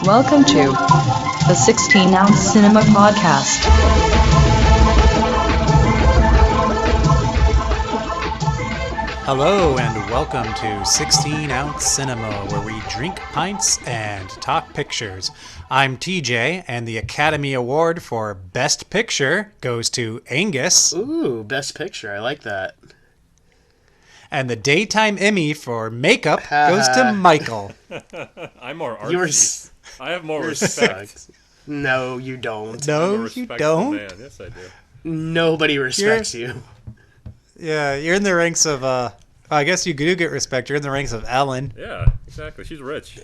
Welcome to the 16-ounce Cinema Podcast. Hello and welcome to 16-ounce Cinema, where we drink pints and talk pictures. I'm TJ, and the Academy Award for Best Picture goes to Angus. Ooh, Best Picture. I like that. And the Daytime Emmy for Makeup goes to Michael. I'm more artsy. I have more respect. Sucks. No, you don't. No, you don't? Man. Yes, I do. Nobody respects you. Yeah, you're in the ranks of, I guess you do get respect. You're in the ranks of Ellen. Yeah, exactly. She's rich.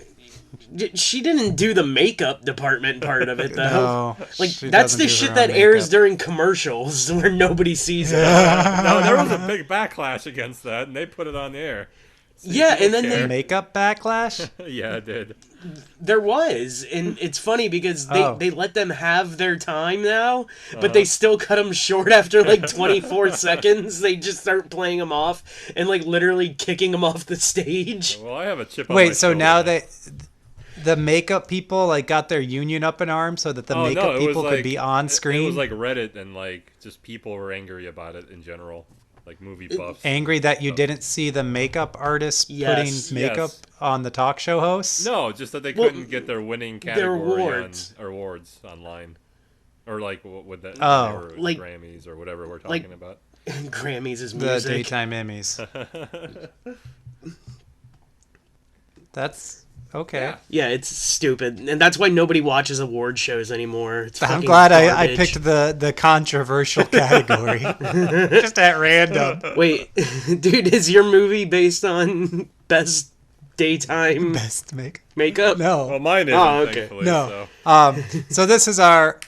She didn't do the makeup department part of it, though. No, like, that's the shit that airs during commercials where nobody sees it. No, there was a big backlash against that, and they put it on the air. So yeah, and then they... Makeup backlash? Yeah, it did. There was, and it's funny because they let them have their time now, but they still cut them short after like 24 seconds. They just start playing them off and like literally kicking them off the stage. Well, I have a chip on my Wait, so shoulder. now the makeup people like got their union up in arms so that the makeup people could be on screen? It was like Reddit, and like just people were angry about it in general. Like movie buffs. Angry that you didn't see the makeup artist putting makeup on the talk show hosts? No, just that they couldn't get their winning category awards. awards online. Or like with the like Grammys or whatever we're talking about. Grammys is music. The Daytime Emmys. That's okay. Yeah, it's stupid. And that's why nobody watches award shows anymore. It's I'm glad I garbage. picked the controversial category. Just at random. Wait, dude, is your movie based on best daytime Best makeup? No. Well, mine isn't, thankfully. No. So. So this is our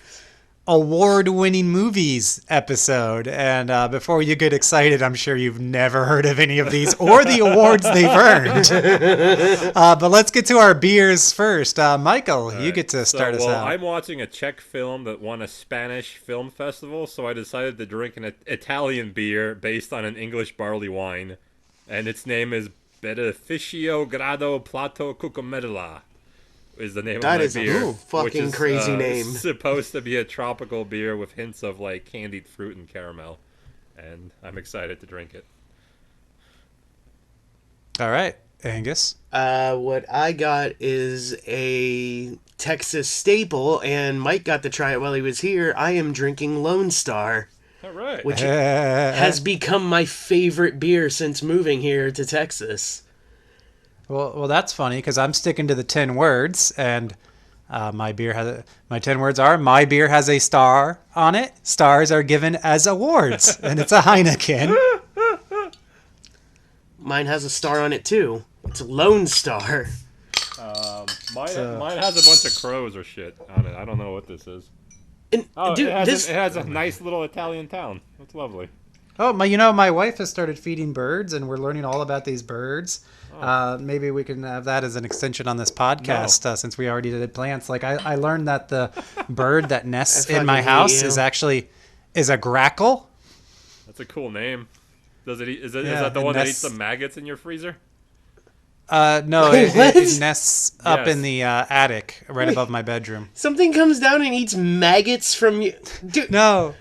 award-winning movies episode, and before you get excited, I'm sure you've never heard of any of these or the awards they've earned. But let's get to our beers first. Michael, you get to start us out. I'm watching a Czech film that won a Spanish film festival, so I decided to drink an Italian beer based on an English barley wine, and its name is Beneficio Grado Plato Cucumella. Is the name of my beer. That is a fucking crazy name. Supposed to be a tropical beer with hints of like candied fruit and caramel, and I'm excited to drink it. All right, Angus. What I got is a Texas staple, and Mike got to try it while he was here. I am drinking Lone Star. All right. Which has become my favorite beer since moving here to Texas. Well, that's funny because I'm sticking to the 10 words, and my 10 words are: my beer has a star on it. Stars are given as awards, and it's a Heineken. Mine has a star on it too. It's Lone Star. Mine has a bunch of crows or shit on it. I don't know what this is. And, dude, it has a nice little Italian town. It's lovely. Oh, my wife has started feeding birds, and we're learning all about these birds. Maybe we can have that as an extension on this podcast, since we already did plants. Like I learned that the bird that nests in my house is a grackle. That's a cool name. Does it eat? Is that the one that eats the maggots in your freezer? No, it nests up in the attic right above my bedroom. Something comes down and eats maggots from you. Dude, No.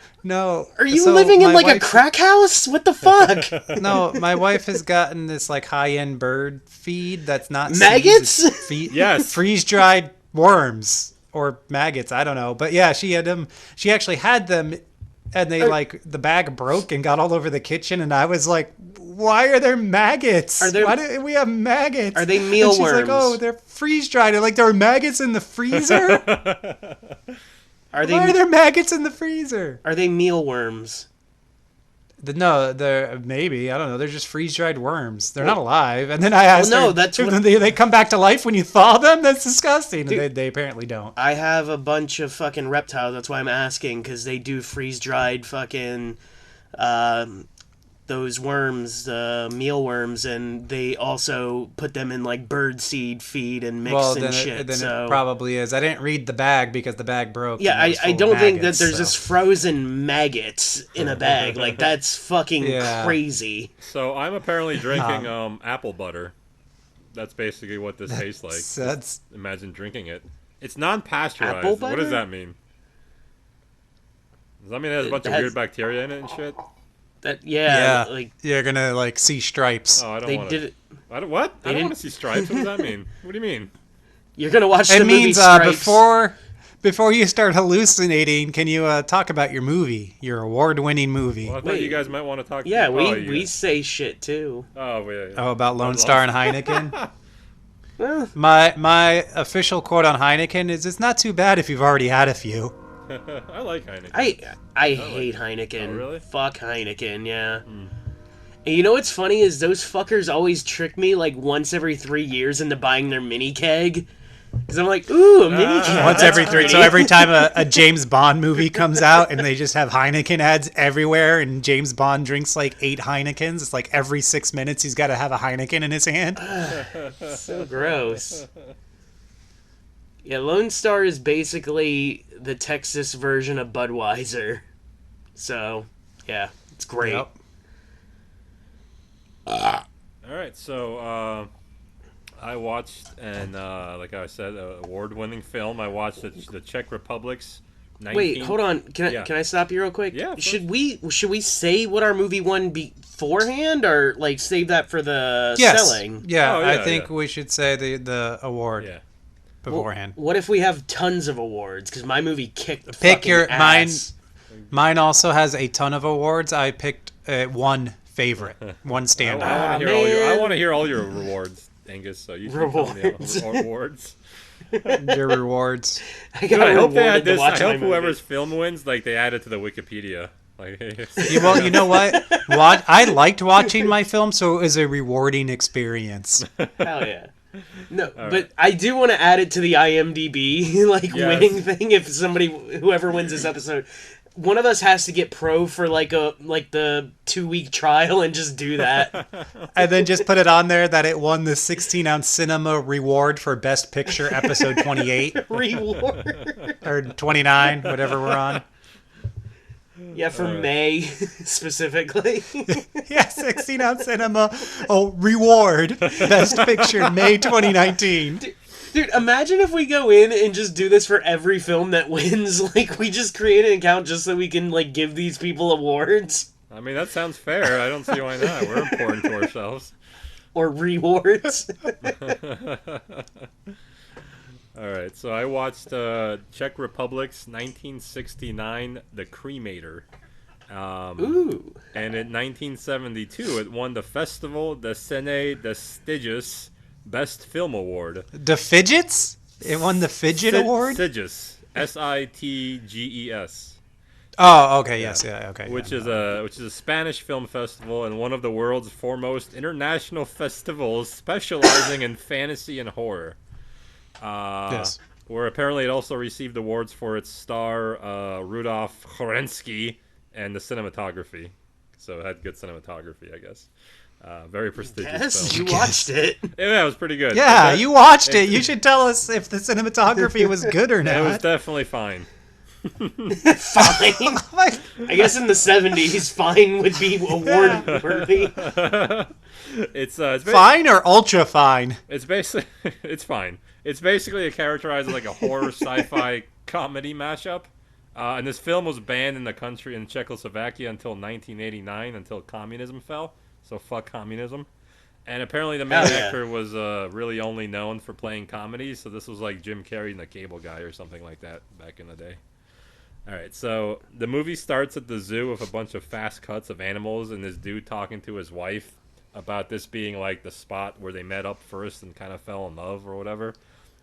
Are you living in like a crack house? What the fuck? No, my wife has gotten this like high-end bird feed that's not maggots. Yes, freeze-dried worms or maggots. I don't know, but yeah, she had them. She actually had them, and they the bag broke and got all over the kitchen, and I was like, "Why are there maggots? Why do we have maggots? Are they and mealworms?" She's like, "Oh, they're freeze-dried." Like there were maggots in the freezer. Why are there maggots in the freezer? Are they mealworms? No, they're maybe. I don't know. They're just freeze-dried worms. They're not alive. And then I asked they come back to life when you thaw them? That's disgusting. Dude, and they apparently don't. I have a bunch of fucking reptiles. That's why I'm asking, because they do freeze-dried fucking... those worms, mealworms, and they also put them in like bird seed feed and mix and shit. It probably is. I didn't read the bag because the bag broke. Yeah, I don't think that there's just frozen maggots in a bag. Like that's fucking crazy. So I'm apparently drinking apple butter. That's basically what this tastes like. That's imagine drinking it. It's non-pasteurized. Apple What does butter? that mean? Does that mean it has a bunch of weird bacteria in it and shit? Yeah, like you're gonna like see stripes. Oh, I don't they want did to. it. I don't what? I don't didn't- want to see stripes. What does that mean? What do you mean? You're gonna watch It the movie means Stripes. before you start hallucinating, can you talk about your movie, your award-winning movie? Well, I thought Wait. you guys might want to talk. Yeah, oh, we say shit too. Oh, yeah. Oh, about Lone Star and Heineken. Well, My official quote on Heineken is, "It's not too bad if you've already had a few." I like Heineken. I hate Heineken. Oh, really? Fuck Heineken, yeah. And you know what's funny is those fuckers always trick me like once every 3 years into buying their mini keg. Because I'm like, ooh, a mini keg. Once that's every three, pretty. so every time a James Bond movie comes out and they just have Heineken ads everywhere, and James Bond drinks like 8 Heinekens, it's like every 6 minutes he's got to have a Heineken in his hand. So gross. Yeah, Lone Star is basically the Texas version of Budweiser. So, yeah, it's great. Yep. All right, so I watched, and like I said, an award-winning film. I watched the Czech Republic's 19... Wait, hold on. Can I stop you real quick? Yeah, of Should we say what our movie won beforehand, or like save that for the Yes. selling? Yeah, Oh, I yeah, think yeah. we should say the award Yeah. beforehand. What if we have tons of awards? Because my movie kicked Pick fucking your- ass. Mine also has a ton of awards. I picked one favorite, one standout. I want to hear all your rewards, Angus. So you can tell me Rewards. all rewards. Your rewards. I got I hope they rewarded add to this. I watch my hope whoever's movie. film wins, like they add it to the Wikipedia. Like, Well, you know what? I liked watching my film, so it was a rewarding experience. Hell yeah. No, but I do want to add it to the IMDb like Yes. winning thing. If whoever wins this episode, one of us has to get pro for like the 2-week trial and just do that. And then just put it on there that it won the 16-ounce cinema reward for Best Picture, episode 28 Reward. or 29, whatever we're on. Yeah, for May specifically. Yeah, 16-ounce cinema. Oh, reward, Best Picture, May 2019. Dude, imagine if we go in and just do this for every film that wins. Like, we just create an account just so we can, like, give these people awards. I mean, that sounds fair. I don't see why not. We're important to ourselves. Or rewards. All right, so I watched Czech Republic's 1969 The Cremator. Ooh. And in 1972, it won the Festival de Cine de Stiges Best Film Award. The Fidgets? It won the Fidget Award? Stiges. Sitges. Oh, okay, yes, yeah, okay. Which yeah. is a Spanish film festival and one of the world's foremost international festivals specializing in fantasy and horror. Yes. Where apparently it also received awards for its star Rudolf Horensky and the cinematography. So it had good cinematography, I guess. Very prestigious Yes, film. you watched it. Yeah, it was pretty good. Yeah, you watched it. You should tell us if the cinematography was good or It was not. definitely fine. Fine. I guess in the 70s, fine would be award worthy. It's Fine or ultra fine? It's basically it's fine. It's basically characterized as like a horror sci-fi comedy mashup. And this film was banned in the country in Czechoslovakia until 1989, until communism fell. So fuck communism. And apparently the main actor was really only known for playing comedies. So this was like Jim Carrey in The Cable Guy or something like that back in the day. All right, so the movie starts at the zoo with a bunch of fast cuts of animals and this dude talking to his wife about this being like the spot where they met up first and kind of fell in love or whatever.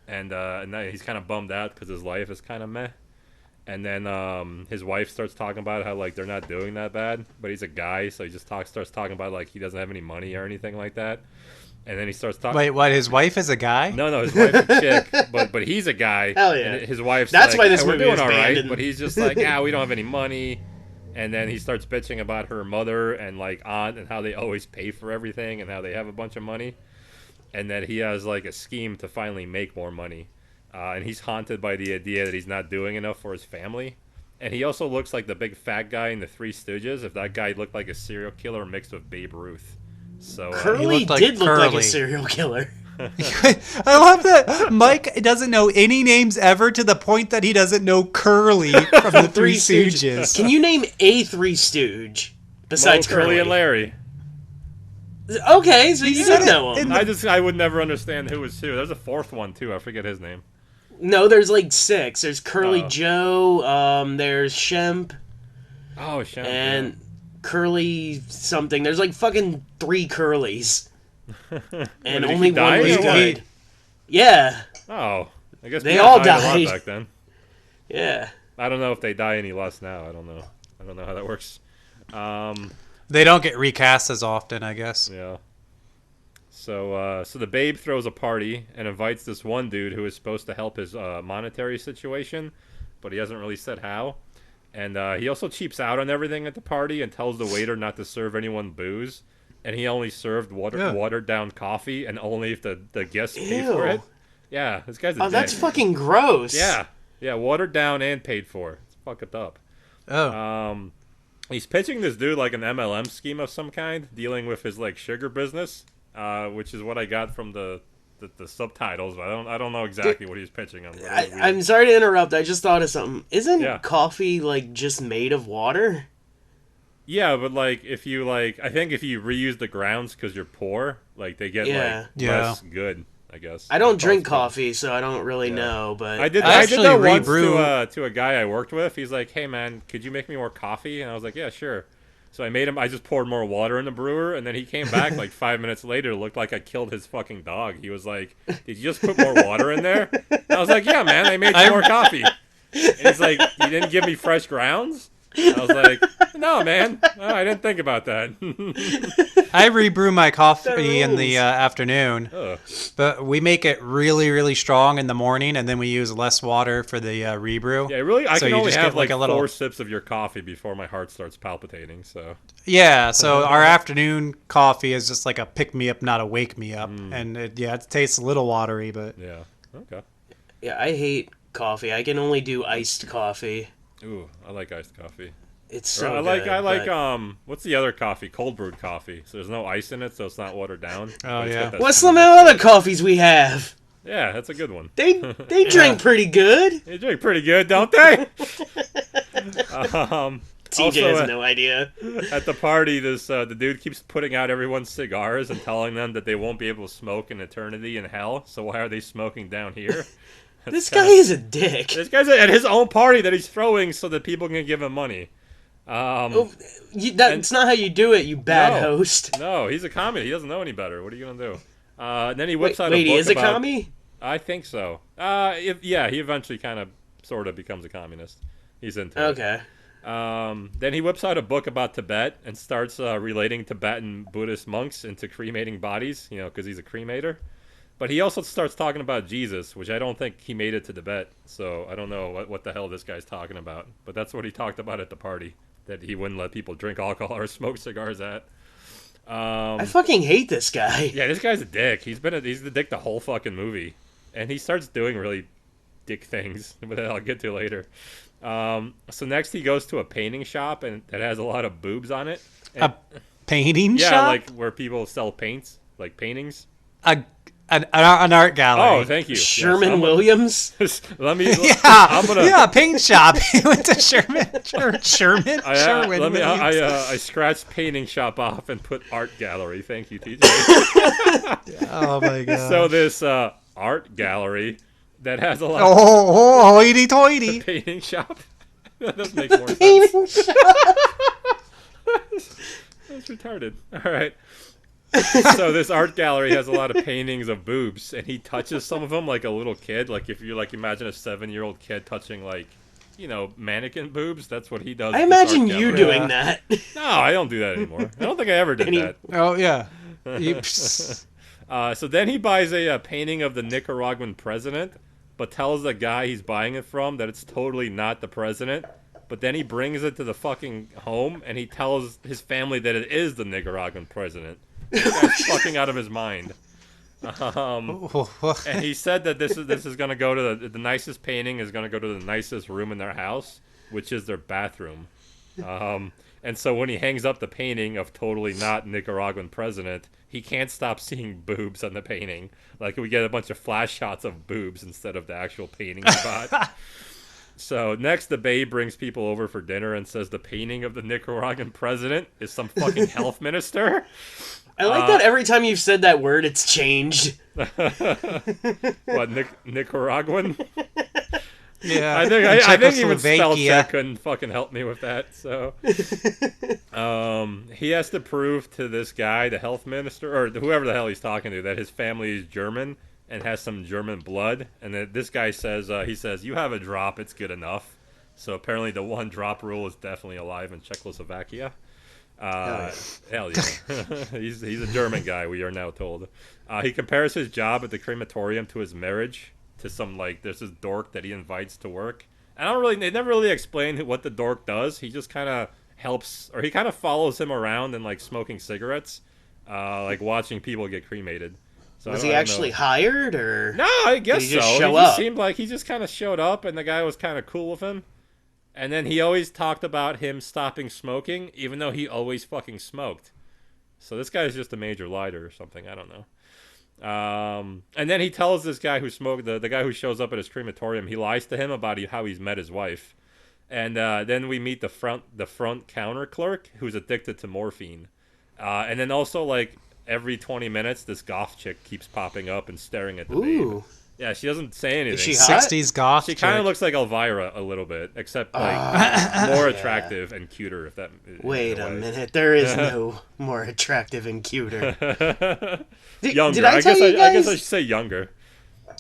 And now he's kind of bummed out because his life is kind of meh. And then his wife starts talking about how like they're not doing that bad, but he's a guy, so he just starts talking about like he doesn't have any money or anything like that. And then he starts talking. Wait, what? His wife is a guy? No, his wife's a chick, but he's a guy. Hell yeah. And his wife's That's like, why this "Hey, we're movie doing was all right," banned. but he's just like, "Yeah, we don't have any money." And then he starts bitching about her mother and like aunt and how they always pay for everything and how they have a bunch of money, and that he has like a scheme to finally make more money. And he's haunted by the idea that he's not doing enough for his family. And he also looks like the big fat guy in the Three Stooges. If that guy looked like a serial killer mixed with Babe Ruth. So Curly looked like did look like Curly. a serial killer. I love that Mike doesn't know any names ever to the point that he doesn't know Curly from the Three Stooges. Can you name a Three Stooge besides Curly and Larry? Okay, so you do know him. I would never understand who was who. There's a fourth one too. I forget his name. No, there's like 6. There's Curly Joe. There's Shemp. Oh, Shemp. And Curly something. There's like fucking 3 Curlys. And only one was good. Yeah. Oh, I guess they all died a lot back then. Yeah. I don't know if they die any less now. I don't know. I don't know how that works. They don't get recast as often, I guess. Yeah. So the Babe throws a party and invites this one dude who is supposed to help his monetary situation, but he hasn't really said how. And he also cheaps out on everything at the party and tells the waiter not to serve anyone booze. And he only served watered down coffee, and only if the guests pay for it. Yeah, this guy's a dick. That's fucking gross. Yeah, watered down and paid for. It's fucked up. Oh. He's pitching this dude like an MLM scheme of some kind, dealing with his like sugar business, which is what I got from the subtitles. But I don't know exactly what he's pitching. I'm sorry to interrupt. I just thought of something. Isn't coffee like just made of water? Yeah, but like if you I think if you reuse the grounds because you're poor, like they get less good. I guess. I don't drink coffee, so I don't really know. But I did that once to a guy I worked with. He's like, "Hey man, could you make me more coffee?" And I was like, "Yeah, sure." So I made him. I just poured more water in the brewer, and then he came back like 5 minutes later. It looked like I killed his fucking dog. He was like, "Did you just put more water in there?" And I was like, "Yeah, man, I made more coffee." And he's like, "You didn't give me fresh grounds?" I was like, "No, man, I didn't think about that." I rebrew my coffee in the afternoon, but we make it really, really strong in the morning, and then we use less water for the rebrew. Yeah, really, I can only have like 4 sips of your coffee before my heart starts palpitating. So yeah, so our afternoon coffee is just like a pick me up, not a wake me up, and it tastes a little watery, but yeah, okay. Yeah, I hate coffee. I can only do iced coffee. Ooh, I like iced coffee. It's so good. I like what's the other coffee? Cold brewed coffee. So there's no ice in it, so it's not watered down. Oh yeah. What's some other coffees we have? Yeah, that's a good one. They drink pretty good. They drink pretty good, don't they? TJ has no idea. At the party, the dude keeps putting out everyone's cigars and telling them that they won't be able to smoke in eternity in hell. So why are they smoking down here? This guy is a dick. This guy's at his own party that he's throwing so that people can give him money. That's not how you do it, you bad host. No, he's a commie. He doesn't know any better. What are you going to do? And then he whips out a book he is a commie? I think so. He eventually kind of, sort of becomes a communist. He's into it. Okay. Then he whips out a book about Tibet and starts relating Tibetan Buddhist monks into cremating bodies, because he's a cremator. But he also starts talking about Jesus, which I don't think he made it to Tibet, so I don't know what the hell this guy's talking about. But that's what he talked about at the party, that he wouldn't let people drink alcohol or smoke cigars at. I fucking hate this guy. Yeah, this guy's a dick. He's the dick the whole fucking movie. And he starts doing really dick things, but that I'll get to later. So next he goes to a painting shop and that has a lot of boobs on it. A painting shop? Yeah, like where people sell paints, like paintings. An art gallery. Oh, thank you. Sherman Williams. Let me. Paint shop. He went to Sherman. I scratched painting shop off and put art gallery. Thank you, TJ. Oh my god. So this art gallery that has a lot. Oh, hoity-toity. Painting shop. That does make more sense. Painting shop. That's retarded. All right. So this art gallery has a lot of paintings of boobs, and he touches some of them like a little kid. Like if you imagine a 7-year-old kid touching mannequin boobs. That's what he does. I imagine you doing that. No, I don't do that anymore. I don't think I ever did that. Oh yeah. So then he buys a painting of the Nicaraguan president, but tells the guy he's buying it from that it's totally not the president. But then he brings it to the fucking home, and he tells his family that it is the Nicaraguan president. This guy's fucking out of his mind. And he said that this is going to go to the nicest painting is going to go to the nicest room in their house, which is their bathroom. And so when he hangs up the painting of totally not Nicaraguan president, he can't stop seeing boobs on the painting. Like, we get a bunch of flash shots of boobs instead of the actual painting spot. So next, the babe brings people over for dinner and says the painting of the Nicaraguan president is some fucking health minister. I like that every time you've said that word, it's changed. What, Nicaraguan? Yeah, I think even spell check couldn't fucking help me with that. So, he has to prove to this guy, the health minister, or whoever the hell he's talking to, that his family is German and has some German blood. And then this guy says, you have a drop, it's good enough. So apparently the one drop rule is definitely alive in Czechoslovakia. Hell yeah. He's a German guy, we are now told. He compares his job at the crematorium to his marriage. To some, like, there's this dork that he invites to work. They never really explain what the dork does. He just kind of helps, or he kind of follows him around and, like, smoking cigarettes, like watching people get cremated. So was he actually hired, or? No, I guess did he just so. show It just up? seemed like he just kind of showed up, and the guy was kind of cool with him. And then he always talked about him stopping smoking, even though he always fucking smoked. So this guy's just a major liar or something. I don't know. And then he tells this guy who smoked, the guy who shows up at his crematorium, he lies to him about how he's met his wife. And then we meet the front counter clerk who's addicted to morphine. And then also, like, every 20 minutes, this goth chick keeps popping up and staring at the babe. Yeah, she doesn't say anything. Is she hot? 60s goth. She kind of looks like Elvira a little bit, except like more attractive and cuter. If that. Wait a minute, there is no more attractive and cuter. Younger. Did I tell you guys? I guess I should say younger.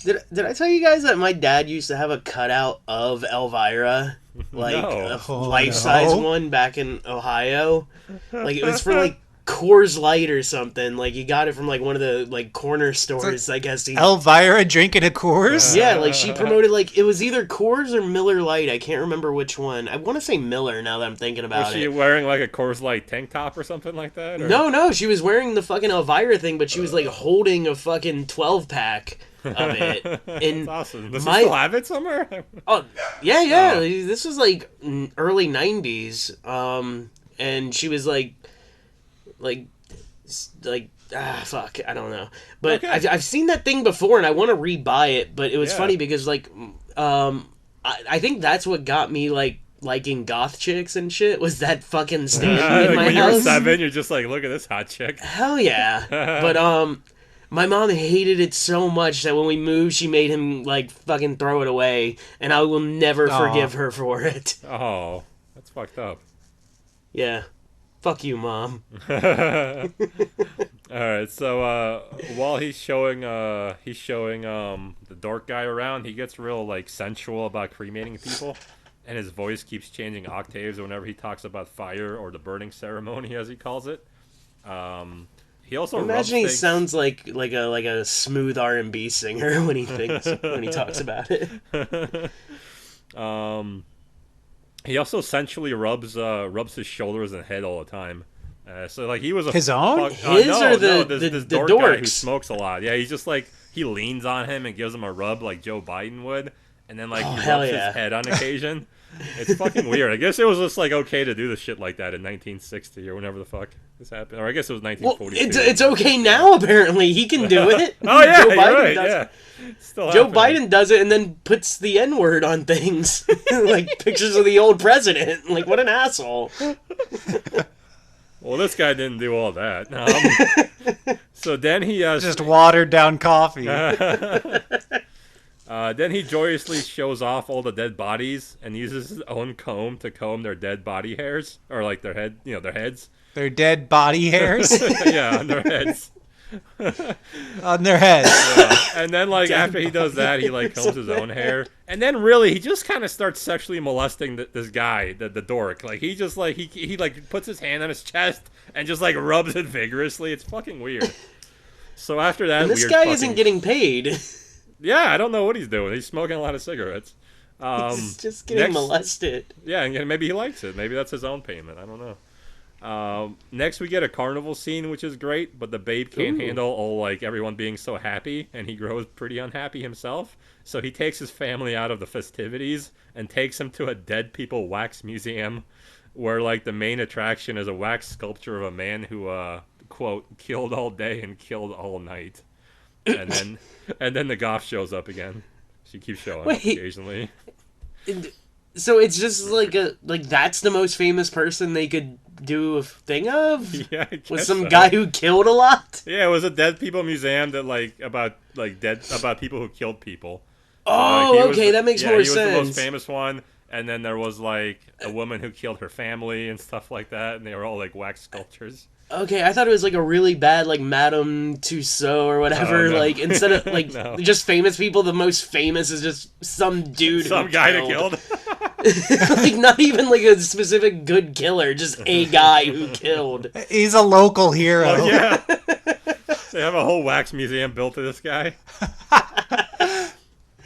Did I tell you guys that my dad used to have a cutout of Elvira, like a life-size one back in Ohio? Like, it was for like Coors Light or something. Like, you got it from like one of the like corner stores, I guess. Elvira drinking a Coors? Yeah, like she promoted, like, it was either Coors or Miller Lite. I can't remember which one. I want to say Miller now that I'm thinking about it. Was she wearing like a Coors Light tank top or something like that? Or? No, she was wearing the fucking Elvira thing, but she was like holding a fucking 12-pack of it. And that's awesome. Does she still have it somewhere? Oh, yeah. Oh. This was like early 90s. And she was like, fuck, I don't know. But okay. I've seen that thing before, and I want to rebuy it. But it was funny because, like, I think that's what got me, like, liking goth chicks and shit, was that fucking stand in my when house. You were 7, you're just like, look at this hot chick. Hell yeah. But, my mom hated it so much that when we moved, she made him, like, fucking throw it away. And I will never forgive her for it. Oh, that's fucked up. Yeah. Fuck you, Mom. Alright, so while he's showing the dork guy around, he gets real, like, sensual about cremating people, and his voice keeps changing octaves whenever he talks about fire or the burning ceremony, as he calls it. He also imagine he sounds like a smooth R&B singer when he talks about it. He also sensually rubs his shoulders and head all the time. So like he was his own? This dork guy who smokes a lot. Yeah, he's just like he leans on him and gives him a rub like Joe Biden would, and then like he rubs his head on occasion. It's fucking weird. I guess it was just like okay to do this shit like that in 1960 or whenever the fuck this happened, or I guess it was 1942. Well, it's okay now. Apparently, he can do it. Oh yeah, Joe Biden does. Yeah. Joe Biden does it and then puts the N-word on things, like pictures of the old president. Like, what an asshole. Well, this guy didn't do all that. So then he just watered down coffee. Then he joyously shows off all the dead bodies and uses his own comb to comb their dead body hairs, or like their head, their heads. Their dead body hairs? Yeah, on their heads. On their heads. Yeah. And then, like, after he does that, he, like, combs his own hair. And then, really, he just kind of starts sexually molesting this guy, the dork. Like, he just, like, he like, puts his hand on his chest and just, like, rubs it vigorously. It's fucking weird. So after that, and this guy isn't getting paid. Yeah, I don't know what he's doing. He's smoking a lot of cigarettes. He's just getting molested. Yeah, and maybe he likes it. Maybe that's his own payment. I don't know. Next we get a carnival scene, which is great, but the babe can't handle all like everyone being so happy, and he grows pretty unhappy himself. So he takes his family out of the festivities and takes them to a dead people wax museum. where like the main attraction is a wax sculpture of a man who quote killed all day and killed all night, and then the goth shows up again. She keeps showing up occasionally. So it's just like that's the most famous person they could do a thing of? Yeah, I guess was some so. guy who killed a lot? Yeah, it was a dead people museum that about people who killed people. Oh, okay, that makes more he sense. He was the most famous one, and then there was like a woman who killed her family and stuff like that, and they were all like wax sculptures. Okay, I thought it was like a really bad like Madame Tussauds or whatever. Oh, no. Like instead of like No. just famous people, the most famous is just some dude. Some guy that killed. Like not even like a specific good killer, just a guy who killed. He's a local hero. Oh, yeah. They have a whole wax museum built to this guy.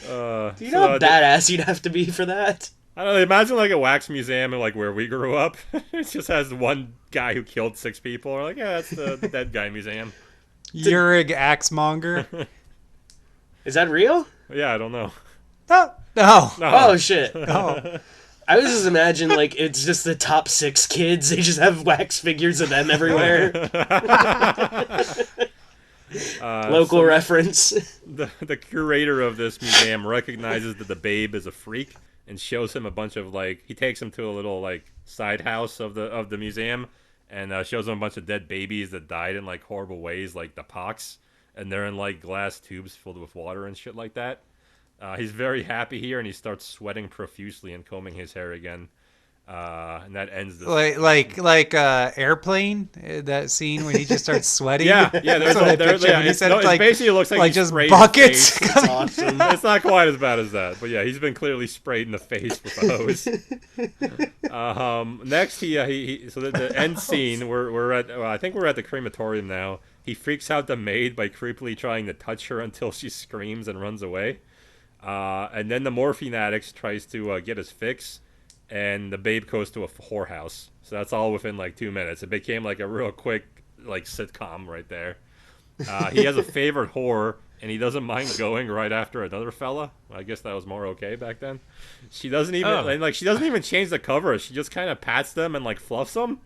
Do you know how badass you'd have to be for that? I don't know. Imagine like a wax museum and like where we grew up. It just has one guy who killed 6 people. We're like, yeah, that's the dead guy museum. Yurig Axemonger. Is that real? Yeah, I don't know. No. Oh shit. No. I was just imagining like it's just the top 6 kids. They just have wax figures of them everywhere. Local reference. The curator of this museum recognizes that the babe is a freak and shows him a bunch of like he takes him to a little like side house of the museum and shows him a bunch of dead babies that died in like horrible ways, like the pox, and they're in like glass tubes filled with water and shit like that. He's very happy here, and he starts sweating profusely and combing his hair again. And that ends this. Like Airplane, that scene when he just starts sweating. Yeah. It basically looks like just sprayed buckets. His face. It's awesome. It's not quite as bad as that, but yeah, he's been clearly sprayed in the face with a hose. Next, he so the end scene. We're at I think we're at the crematorium now. He freaks out the maid by creepily trying to touch her until she screams and runs away. And then the morphine addict tries to get his fix. And the babe goes to a whorehouse. So that's all within like 2 minutes. It became like a real quick like sitcom right there. He has a favorite whore, and he doesn't mind going right after another fella. I guess that was more okay back then. She doesn't even she doesn't even change the cover. She just kind of pats them and like fluffs them.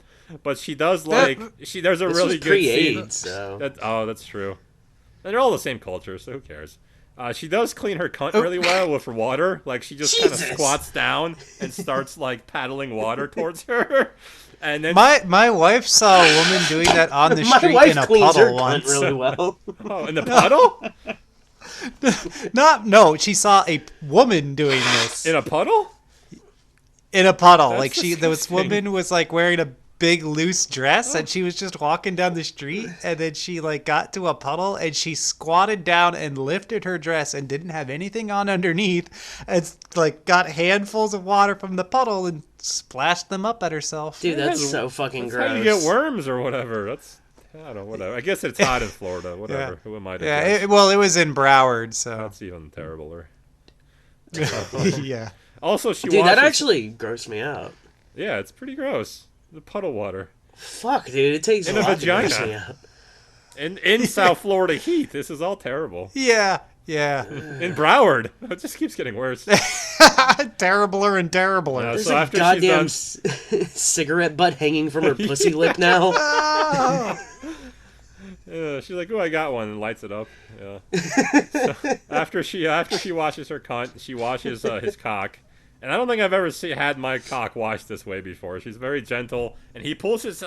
But she does like there's a really good scene. So. That's true. And they're all the same culture, so who cares? She does clean her cunt really well with water. Like, she just kind of squats down and starts, like, paddling water towards her. And then my wife saw a woman doing that on the street in a puddle once. Really well. Oh, in the puddle? No, she saw a woman doing this. In a puddle? In a puddle. That's like, disgusting. this woman was, like, wearing a big loose dress, and she was just walking down the street, and then she like got to a puddle, and she squatted down and lifted her dress and didn't have anything on underneath, and like got handfuls of water from the puddle and splashed them up at herself. Dude, that's so fucking gross. How you get worms or whatever. That's I don't know, whatever. I guess it's hot in Florida. Whatever. Yeah. Who am I to Yeah, judge? it was in Broward, so That's even terribler. yeah. Also, she Dude, washes... that actually grossed me out. Yeah, it's pretty gross. The puddle water. Fuck, dude, it takes in a a lot vagina. to gross me out. In South Florida heat, this is all terrible. Yeah. In Broward, it just keeps getting worse. Terribler and terribler. There's so a after goddamn she's done... cigarette butt hanging from her pussy lip now. Yeah, she's like, "Oh, I got one," and lights it up. Yeah. So after she washes her cunt, she washes his cock. And I don't think I've ever had my cock washed this way before. She's very gentle, and he pulls his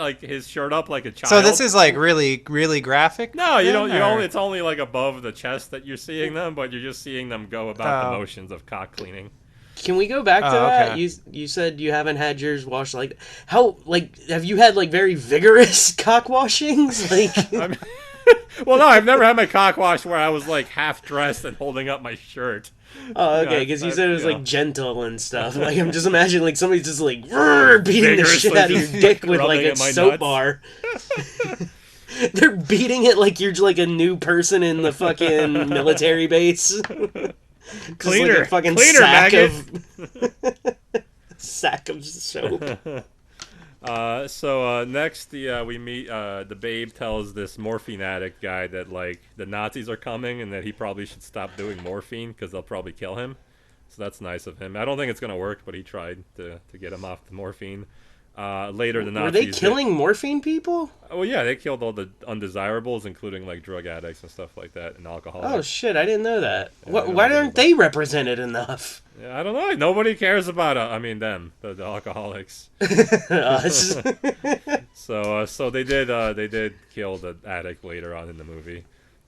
shirt up like a child. So this is like really, really graphic? No, you don't. It's only like above the chest that you're seeing them, but you're just seeing them go about the motions of cock cleaning. Can we go back to that? Okay. You said you haven't had yours washed like how have you had like very vigorous cock washings? Like well, no, I've never had my cock washed where I was like half dressed and holding up my shirt. Oh, okay, because you said it was like gentle and stuff. Like I'm just imagining like somebody's just like beating the shit out of your dick with like a soap bar. They're beating it like you're like a new person in the fucking military base. Cleaner, like a fucking cleaner, sack maggot. Sack of soap. So next, we meet the babe tells this morphine addict guy that like the Nazis are coming and that he probably should stop doing morphine because they'll probably kill him. So that's nice of him. I don't think it's gonna work, but he tried to get him off the morphine. Later, the Nazis... Were they killing morphine people? Oh, yeah, they killed all the undesirables, including, like, drug addicts and stuff like that, and alcoholics. Oh, shit, I didn't know that. Yeah, Why aren't they represented enough? Yeah, I don't know. Nobody cares about, them, the alcoholics. Us. So they did kill the addict later on in the movie.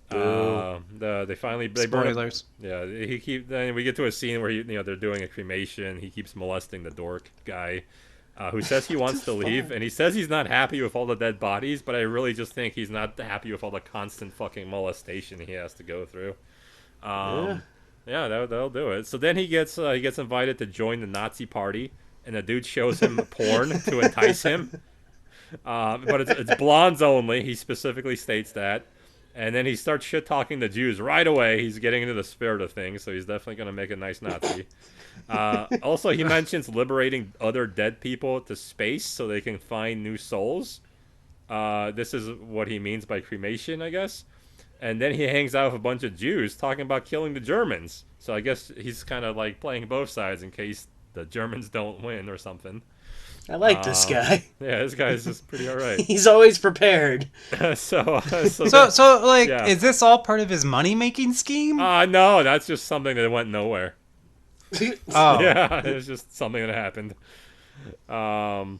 They finally Spoilers. Then we get to a scene where they're doing a cremation. He keeps molesting the dork guy, who says he wants to leave, and he says he's not happy with all the dead bodies. But I really just think he's not happy with all the constant fucking molestation he has to go through. Yeah, that'll do it. So then he gets invited to join the Nazi party, and the dude shows him porn to entice him. But it's blondes only. He specifically states that. And then he starts shit-talking the Jews right away. He's getting into the spirit of things, so he's definitely going to make a nice Nazi. Also, he mentions liberating other dead people to space so they can find new souls. This is what he means by cremation, I guess. And then he hangs out with a bunch of Jews talking about killing the Germans. So I guess he's kind of like playing both sides in case the Germans don't win or something. I like this guy. Yeah, this guy's just pretty alright. He's always prepared. So is this all part of his money-making scheme? No, that's just something that went nowhere. Oh. Yeah, it's just something that happened. So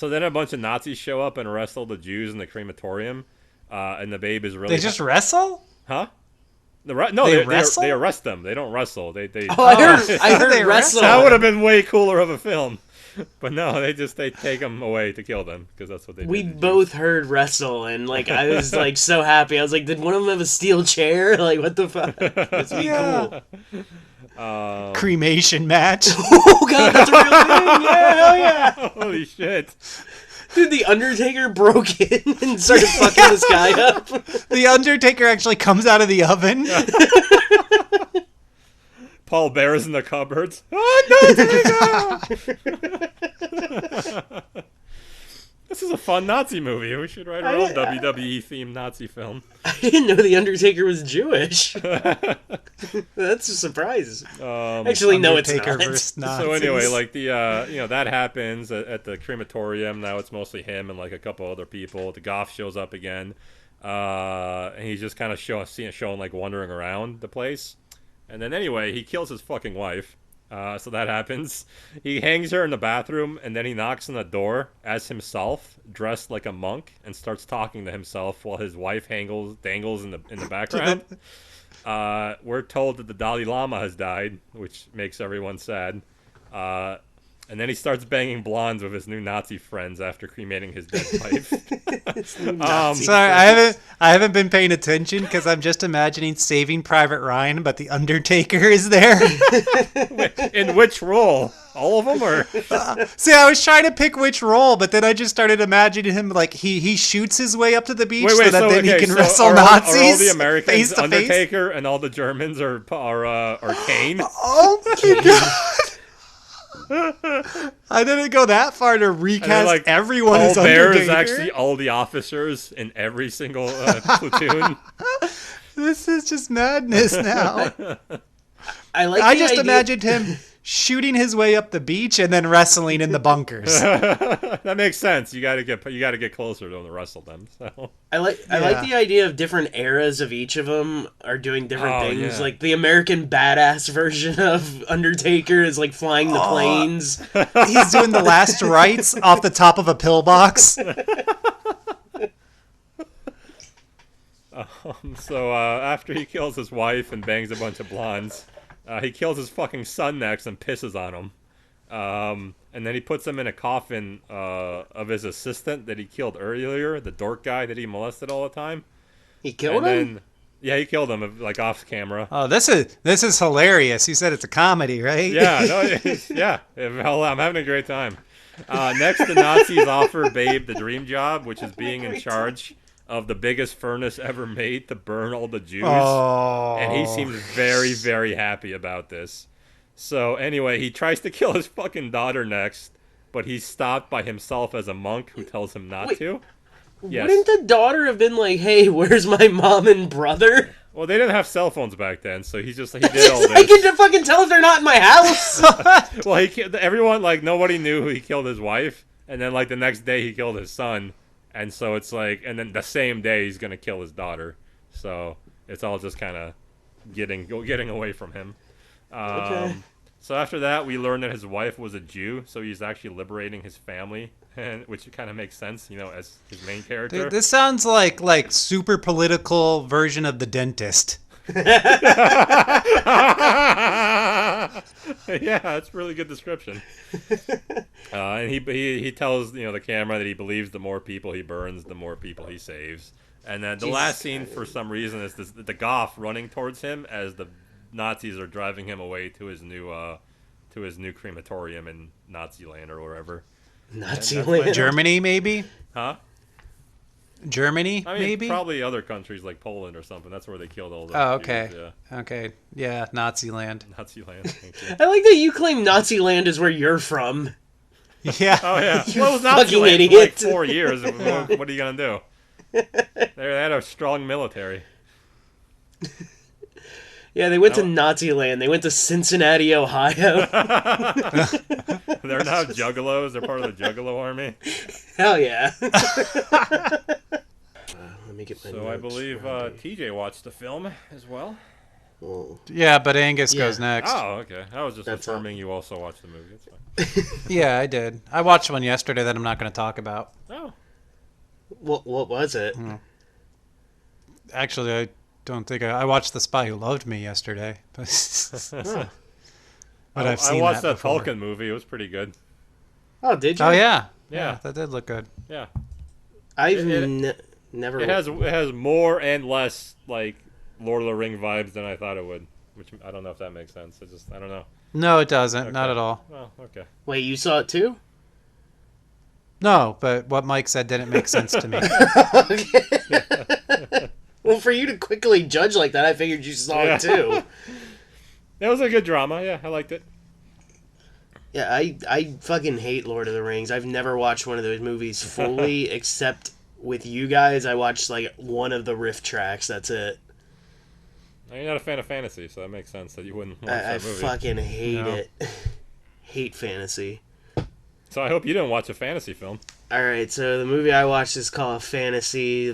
then a bunch of Nazis show up and arrest all the Jews in the crematorium, and the babe is really... They just wrestle? Huh? They arrest them. They don't wrestle. They I heard wrestle. That would have been way cooler of a film. But no, they take them away to kill them because that's what they do. We both heard wrestle, and I was so happy. I was like, did one of them have a steel chair? What the fuck? This would be cool. Cremation match. Oh god, that's a real thing. Yeah, hell yeah. Holy shit. Dude, the Undertaker broke in and started fucking this guy up. The Undertaker actually comes out of the oven. Paul Bear's in the cupboards. Oh, no! This is a fun Nazi movie. We should write our own WWE-themed Nazi film. I didn't know the Undertaker was Jewish. That's a surprise. Actually, no, it's not. So anyway, that happens at the crematorium. Now it's mostly him and a couple other people. The Goth shows up again, and he's just kind of showing wandering around the place. And then anyway, he kills his fucking wife. So that happens. He hangs her in the bathroom, and then he knocks on the door as himself, dressed like a monk, and starts talking to himself while his wife dangles in the background. We're told that the Dalai Lama has died, which makes everyone sad. And then he starts banging blondes with his new Nazi friends after cremating his dead wife. Sorry, I haven't been paying attention because I'm just imagining Saving Private Ryan, but the Undertaker is there. In which role? All of them, or? See, I was trying to pick which role, but then I just started imagining him he shoots his way up to the beach so that he can wrestle Nazis. Are all the Americans face to Undertaker face? And all the Germans are Kane? Oh my god! I didn't go that far to recast everyone as Undertaker. Paul Bear is actually all the officers in every single platoon. This is just madness now. I just imagined him shooting his way up the beach and then wrestling in the bunkers. That makes sense. You got to get closer to them to wrestle them. So I like the idea of different eras of each of them are doing different things. Yeah. The American badass version of Undertaker is flying the planes. He's doing the last rites off the top of a pillbox. So after he kills his wife and bangs a bunch of blondes, he kills his fucking son next and pisses on him. And then he puts him in a coffin of his assistant that he killed earlier, the dork guy that he molested all the time. He killed him? Yeah, he killed him off camera. Oh, this is hilarious. You said it's a comedy, right? Yeah, I'm having a great time. Next, the Nazis offer Babe the dream job, which is being in charge of the biggest furnace ever made to burn all the Jews. Oh. And he seems very, very happy about this. So anyway, he tries to kill his fucking daughter next, but he's stopped by himself as a monk who tells him not to. Yes. Wouldn't the daughter have been hey, where's my mom and brother? Well, they didn't have cell phones back then, so he did all this. I can fucking tell if they're not in my house. Well, everyone, nobody knew he killed his wife. and then like the next day he killed his son, and so it's like, and then the same day he's gonna kill his daughter. So it's all just kind of getting away from him. Okay. So after that, we learned that his wife was a Jew, so he's actually liberating his family, and which kind of makes sense, as his main character. Dude, this sounds like super political version of The Dentist. Yeah, that's a really good description. And he tells the camera that he believes the more people he burns, the more people he saves. And then the last scene, for some reason, is the Goth running towards him as the Nazis are driving him away to his new crematorium in Nazi land or wherever. Nazi land? Germany, maybe? Huh? Germany, I mean, maybe? probably other countries like Poland or something. That's where they killed all the Oh, okay. Jews, Okay. Yeah, Nazi land. Nazi land. Thank you. I like that you claim Nazi land is where you're from. Yeah. Oh, yeah. You Well, it was Nazi fucking land idiot. for like 4 years. What are you going to do? They had a strong military. Yeah, they went to Nazi land. They went to Cincinnati, Ohio. They're now juggalos. They're part of the juggalo army. Hell yeah. Let me get my So I notes believe ready. TJ watched the film as well. Well, Yeah, but Angus goes Yeah. next. Oh, okay. I was just That's affirming you also watched the movie. That's fine. Yeah, I did. I watched one yesterday that I'm not going to talk about. Oh. what was it? Actually, I don't think I watched The Spy Who Loved Me yesterday. But Oh, I've seen I watched that that before. Tolkien movie. It was pretty good. oh did you? Oh, yeah. Yeah. That did look good. Yeah. I've It- never... It has more and less like Lord of the Ring vibes than I thought it would. Which I don't know if that makes sense. I don't know. No, it doesn't. Okay. Not at all. Oh, okay. Wait, you saw it too? No, but what Mike said didn't make sense to me. Well, for you to quickly judge like that, I figured you saw Yeah. it too. That was a good drama. Yeah, I liked it. Yeah, I fucking hate Lord of the Rings. I've never watched one of those movies fully, except with you guys. I watched like one of the riff tracks. That's it. Now, you're not a fan of fantasy, so that makes sense that you wouldn't watch I that movie. fucking hate No. it. Hate fantasy. So I hope you didn't watch a fantasy film. All right, so the movie I watched is called Fantasy.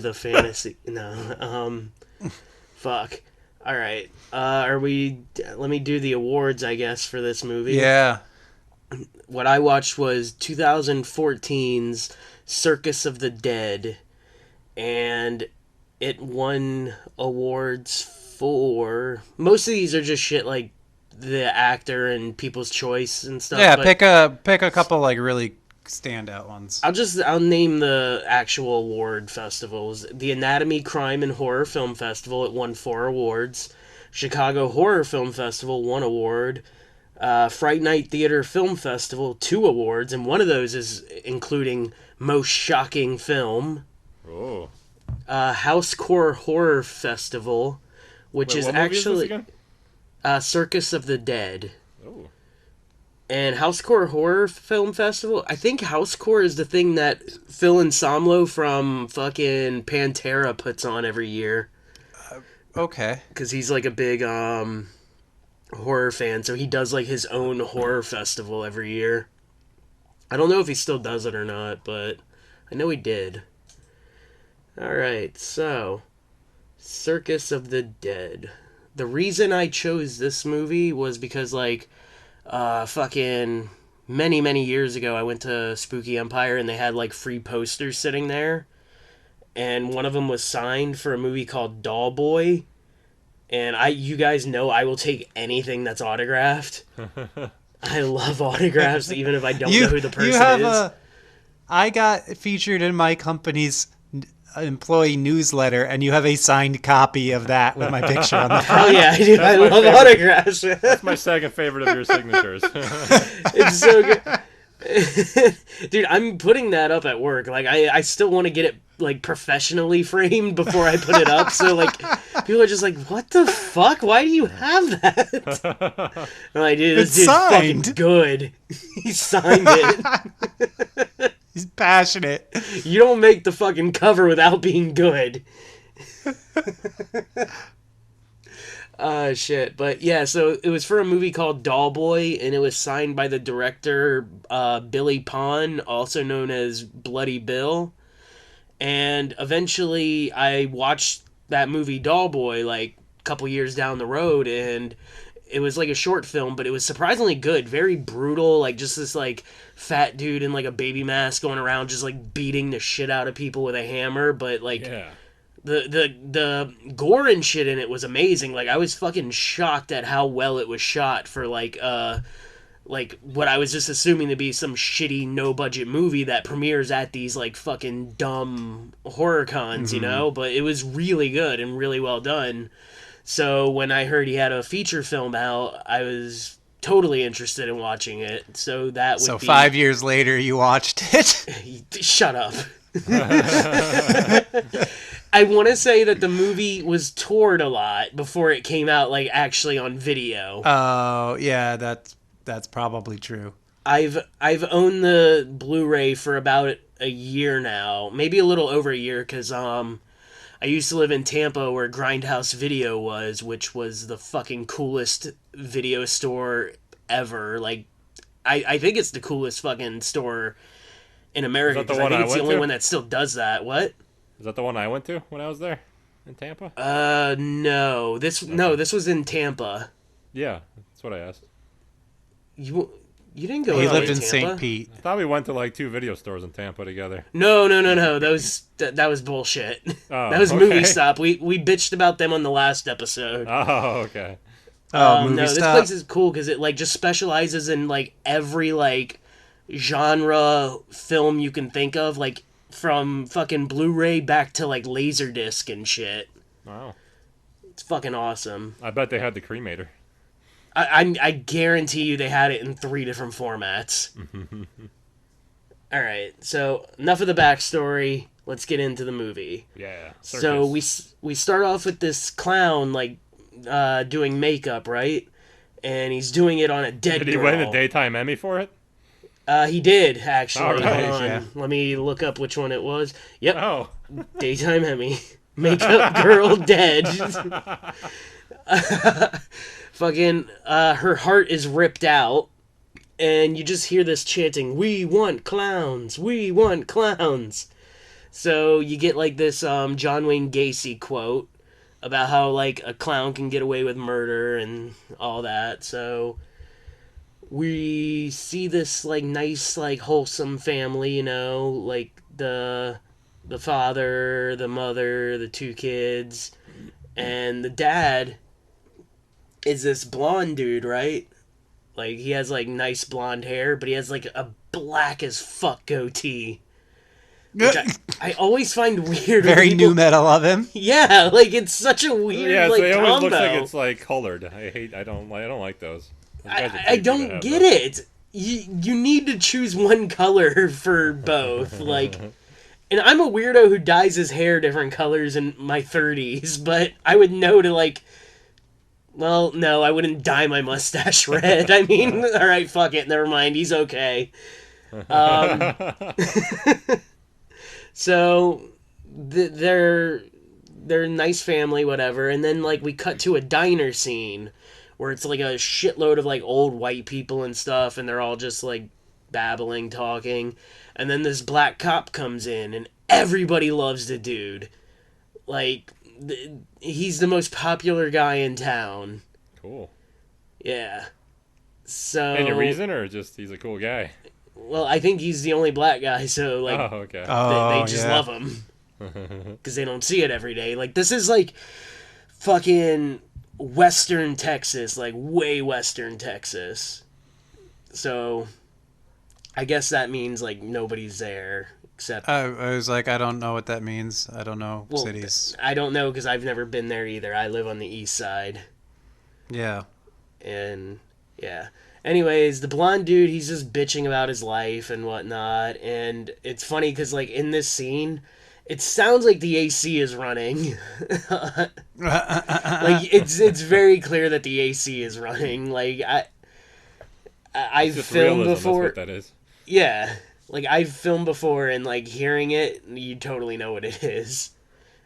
Fuck. All right. Let me do the awards, I guess, for this movie. Yeah. What I watched was 2014's Circus of the Dead, and it won awards for... Most of these are just shit like the actor and People's Choice and stuff. Yeah, but pick a couple like really standout ones. I'll name the actual award festivals. The Anatomy, Crime, and Horror Film Festival, it won 4 awards. Chicago Horror Film Festival, 1 award. Fright Night Theater Film Festival, 2 awards, and one of those is including Most Shocking Film. Oh. Housecore Horror Festival, which Wait, is what movie is this actually again? Circus of the Dead. Oh. And Housecore Horror Film Festival, I think Housecore is the thing that Phil Anselmo from fucking Pantera puts on every year. Okay. Because he's like a big horror fan, so he does like his own horror festival every year. I don't know if he still does it or not, but I know he did. Alright, so Circus of the Dead. The reason I chose this movie was because fucking many years ago I went to Spooky Empire and they had like free posters sitting there, and one of them was signed for a movie called Doll Boy. And you guys know I will take anything that's autographed. I love autographs, even if I don't know who the person is. I got featured in my company's employee newsletter, and you have a signed copy of that with my picture on the front. Oh yeah, I do. I love favorite. autographs. That's my second favorite of your signatures. It's so good. Dude, I'm putting that up at work. Like, I still want to get it, like, professionally framed before I put it up. So, like, people are just like, what the fuck? Why do you have that? I'm like, dude, this It's dude's fucking signed. good. He signed it. He's passionate. You don't make the fucking cover without being good. Shit. But yeah, so it was for a movie called Dollboy, and it was signed by the director, Billy Pond, also known as Bloody Bill. And eventually I watched that movie Dollboy, like, a couple years down the road, and it was like a short film, but it was surprisingly good. Very brutal, like, just this, like, fat dude in, like, a baby mask going around just, like, beating the shit out of people with a hammer, but, like... Yeah. The gore and shit in it was amazing. Like, I was fucking shocked at how well it was shot for, like what I was just assuming to be some shitty no budget movie that premieres at these like fucking dumb horror cons, you know? But it was really good and really well done. So when I heard he had a feature film out, I was totally interested in watching it. So that would be... 5 years later, you watched it? Shut up. I want to say that the movie was toured a lot before it came out, like, actually on video. Oh, yeah, that's probably true. I've owned the Blu-ray for about a year now, maybe a little over a year, because I used to live in Tampa where Grindhouse Video was, which was the fucking coolest video store ever. Like, I think it's the coolest fucking store in America, because I think it's the only one that still does that. What? Is that the one I went to when I was there in Tampa? No. This was in Tampa. Yeah, that's what I asked. You didn't go. He lived in Tampa? St. Pete. I thought we went to like 2 video stores in Tampa together. No. That was bullshit. Oh, that was okay. Movie Stop. We bitched about them on the last episode. Oh, okay. Movie no, this Stop. place is cool because it like just specializes in like every like genre film you can think of, like from fucking Blu-ray back to like Laserdisc and shit. Wow. It's fucking awesome. I bet they had the Cremator. I guarantee you they had it in 3 different formats. Alright, so enough of the backstory. Let's get into the movie. Yeah. Circus. So we start off with this clown, like, doing makeup, right? And he's doing it on a dead girl. Did he win a Daytime Emmy for it? He did, actually. All right, Hold on. yeah. Let me look up which one it was. Yep. Oh. Daytime Emmy. Makeup girl dead. Fucking, her heart is ripped out. And you just hear this chanting, "We want clowns! We want clowns!" So you get, like, this John Wayne Gacy quote about how, like, a clown can get away with murder and all that. So we see this, like, nice, like, wholesome family, you know, like the father, the mother, the 2 kids, and the dad is this blonde dude, right? Like, he has, like, nice blonde hair, but he has, like, a black as fuck goatee. Which I always find weird. Very new metal of him. Yeah, like, it's such a weird, like, so it combo. always looks like it's, like, colored. I don't like those. I don't get it. You need to choose one color for both. Like, and I'm a weirdo who dyes his hair different colors in my 30s, but I would know to, like, well, no, I wouldn't dye my mustache red. I mean, all right, fuck it, never mind. He's okay. So they're a nice family, whatever, and then like we cut to a diner scene where it's like a shitload of like old white people and stuff, and they're all just like babbling, talking, and then this black cop comes in, and everybody loves the dude. Like, he's the most popular guy in town. Cool. Yeah. So. Any reason, or just he's a cool guy? Well, I think he's the only black guy, so like, Oh, okay. they just love him because they don't see it every day. Like, this is like fucking Western Texas, like way Western Texas. So, I guess that means like nobody's there. Except, I was like, I don't know what that means. I don't know cities. I don't know because I've never been there either. I live on the east side. Yeah. And, yeah. Anyways, the blonde dude, he's just bitching about his life and whatnot. And it's funny because, like, in this scene, it sounds like the AC is running. Like, it's very clear that the AC is running. Like, I've filmed realism, before. that's what that is. Yeah. Like, I've filmed before, and, like, hearing it, you totally know what it is.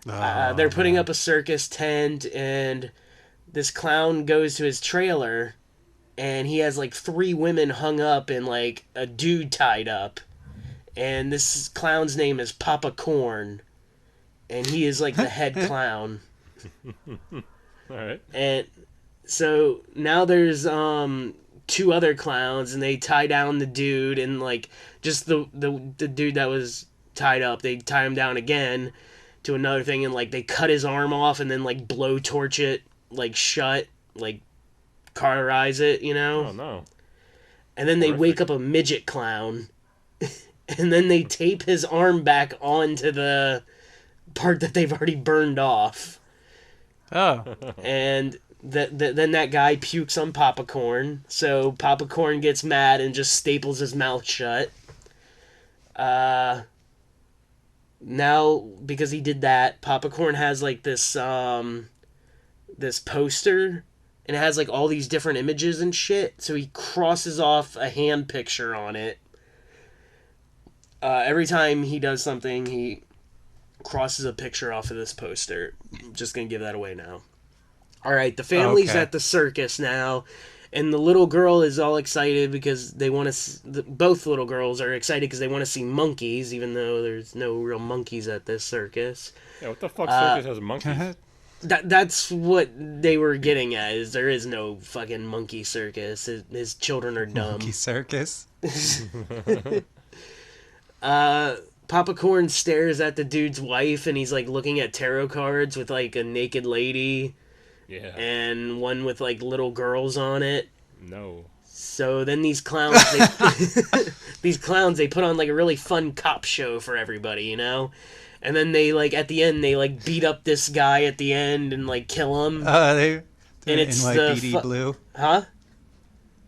They're putting up a circus tent, and this clown goes to his trailer, and he has like 3 women hung up and like a dude tied up. And this clown's name is Papa Corn. And he is like the head clown. Alright. And so now there's 2 other clowns, and they tie down the dude, and like just the dude that was tied up, they tie him down again to another thing, and like they cut his arm off and then like blowtorch it like shut, like cauterize it, you know? Oh no. And then they wake up a midget clown, and then they tape his arm back onto the part that they've already burned off. Oh. And then that guy pukes on Papa Corn, so Papa Corn gets mad and just staples his mouth shut. Now, because he did that, Papa Corn has like this this poster, and it has like all these different images and shit, so he crosses off a hand picture on it. Every time he does something, he crosses a picture off of this poster. I'm just gonna give that away now. Alright, the family's at the circus now, and the little girl is all excited because they want to... Both little girls are excited because they want to see monkeys, even though there's no real monkeys at this circus. Yeah, what the fuck circus has monkeys? That's what they were getting at, is there is no fucking monkey circus. His children are dumb. Monkey circus. Papa Corn stares at the dude's wife, and he's like looking at tarot cards with like a naked lady. Yeah. And one with like little girls on it. No. So then these clowns, they put on like a really fun cop show for everybody, you know? And then they like at the end they like beat up this guy at the end and like kill him. And it's NYPD Blue. Huh?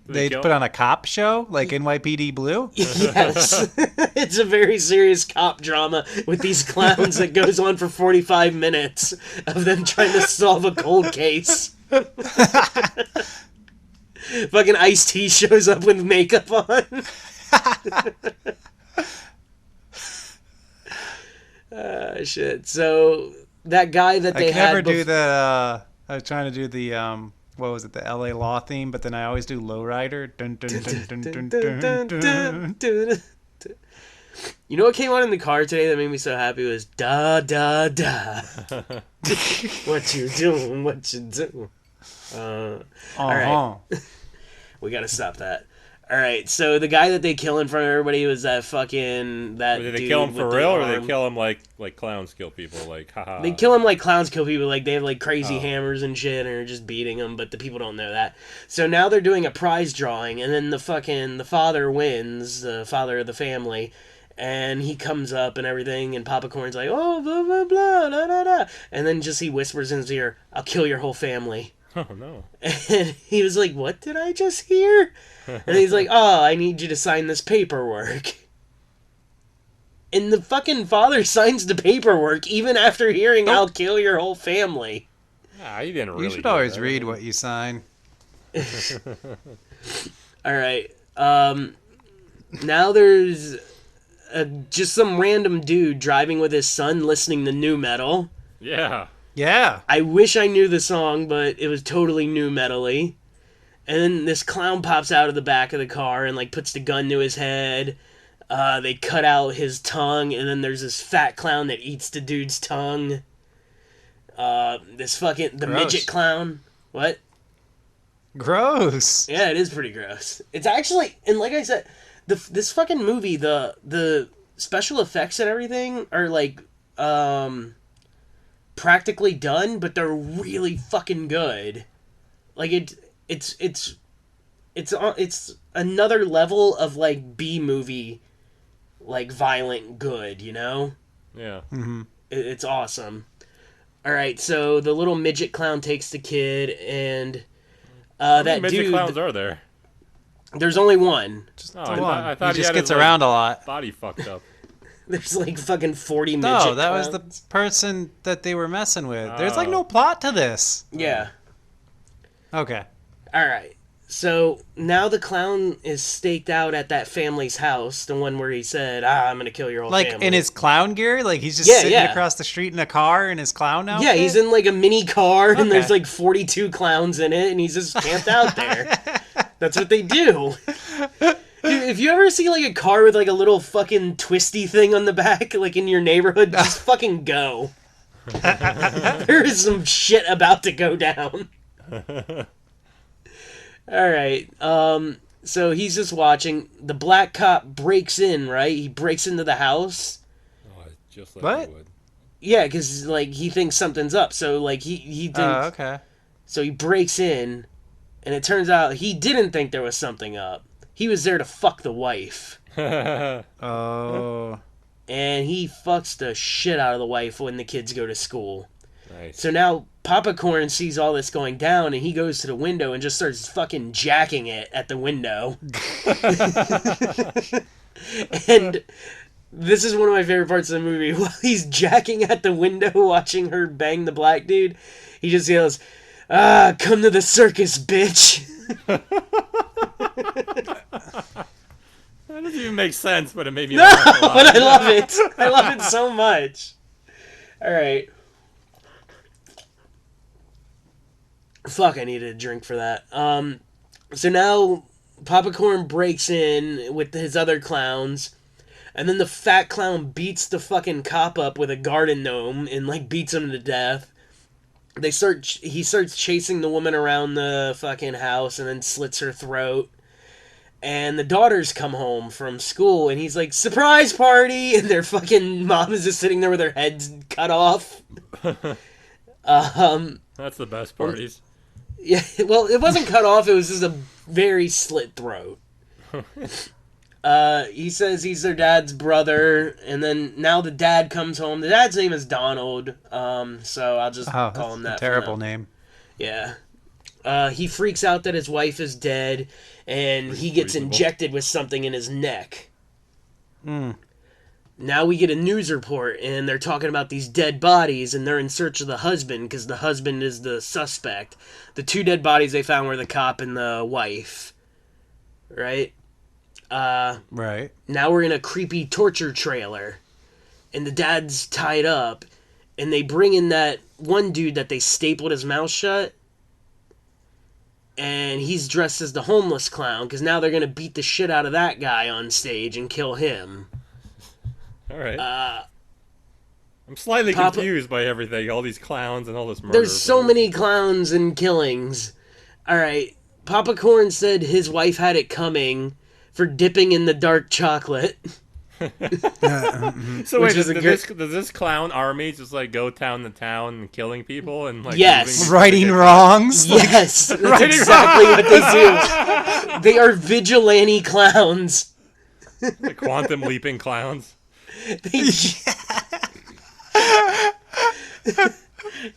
They put on a cop show like NYPD Blue? Yes. It's a very serious cop drama with these clowns that goes on for 45 minutes of them trying to solve a cold case. Fucking Ice-T shows up with makeup on. Shit. So that guy that they I can had never do the I was trying to do the what was it, the LA Law theme, but then I always do Lowrider. Dun, dun, dun, dun, dun, dun, dun. You know what came on in the car today that made me so happy was da da da. What you doing? What you doing? All right. We gotta stop that. All right, so the guy that they kill in front of everybody was that fucking Did they kill him for real, or they kill him like clowns kill people? Like, haha. They kill him like clowns kill people. Like they have like crazy hammers and shit, and are just beating them. But the people don't know that. So now they're doing a prize drawing, and then the father wins, the father of the family, and he comes up and everything, and Papa Corn's like, oh blah blah blah da da da, and then just he whispers in his ear, "I'll kill your whole family." Oh no! And he was like, "What did I just hear?" And he's like, "Oh, I need you to sign this paperwork." And the fucking father signs the paperwork even after hearing, "I'll kill your whole family." Nah, you didn't really. You should always read what you sign. All right. Now there's just some random dude driving with his son, listening to nu metal. Yeah. Yeah. I wish I knew the song, but it was totally nu metal-y. And then this clown pops out of the back of the car and like puts the gun to his head. They cut out his tongue, and then there's this fat clown that eats the dude's tongue. The midget clown. What? Gross. Yeah, it is pretty gross. It's actually, and like I said, this fucking movie, the special effects and everything are like practically done, but they're really fucking good. Like it's another level of like B movie, like violent good, you know? Yeah. Mm-hmm. It's awesome. All right, so the little midget clown takes the kid, and How many midget clowns are there? There's only one. Just one. I thought he just had gets his, around a lot. Body fucked up. There's like fucking 40 midget No, that clowns. was the person that they were messing with. There's like no plot to this. Yeah. Okay. All right. So now the clown is staked out at that family's house, the one where he said, I'm going to kill your whole family. Like in his clown gear? Like he's just sitting across the street in a car in his clown outfit? Yeah, he's in like a mini car and there's like 42 clowns in it and he's just camped out there. That's what they do. Dude, if you ever see like a car with like a little fucking twisty thing on the back, like in your neighborhood, just fucking go. There is some shit about to go down. Alright, so he's just watching. The black cop breaks in, right? He breaks into the house. Oh, just like what? he would. Yeah, because, like, he thinks something's up. So, like, he thinks... Oh, okay. So he breaks in, and it turns out he didn't think there was something up. He was there to fuck the wife. Oh. And he fucks the shit out of the wife when the kids go to school. Nice. So now Popcorn sees all this going down, and he goes to the window and just starts fucking jacking it at the window. And this is one of my favorite parts of the movie. While he's jacking at the window watching her bang the black dude, he just yells, come to the circus, bitch. That doesn't even make sense, but it made me No, laugh a lot. but I love it. I love it so much. Alright. Fuck, I needed a drink for that. So now Popcorn breaks in with his other clowns, and then the fat clown beats the fucking cop up with a garden gnome and like beats him to death. He starts chasing the woman around the fucking house and then slits her throat. And the daughters come home from school and he's like, surprise party! And their fucking mom is just sitting there with her heads cut off. That's the best parties. Yeah, well, it wasn't cut off, it was just a very slit throat. He says he's their dad's brother, and then now the dad comes home. The dad's name is Donald, so I'll just call him that. A terrible name. Yeah. He freaks out that his wife is dead, and he gets injected with something in his neck. Now we get a news report, and they're talking about these dead bodies, and they're in search of the husband, because the husband is the suspect. The two dead bodies they found were the cop and the wife. Right? Right. Now we're in a creepy torture trailer, and the dad's tied up, and they bring in that one dude that they stapled his mouth shut, and he's dressed as the homeless clown, because now they're going to beat the shit out of that guy on stage and kill him. Alright. I'm slightly confused by everything, all these clowns and all this murder. There's so many clowns and killings. Alright, Popcorn said his wife had it coming for dipping in the dark chocolate. So wait, does this clown army just like go town to town and killing people and like righting wrongs? Yes, that's exactly what they do. They are vigilante clowns. The quantum leaping clowns.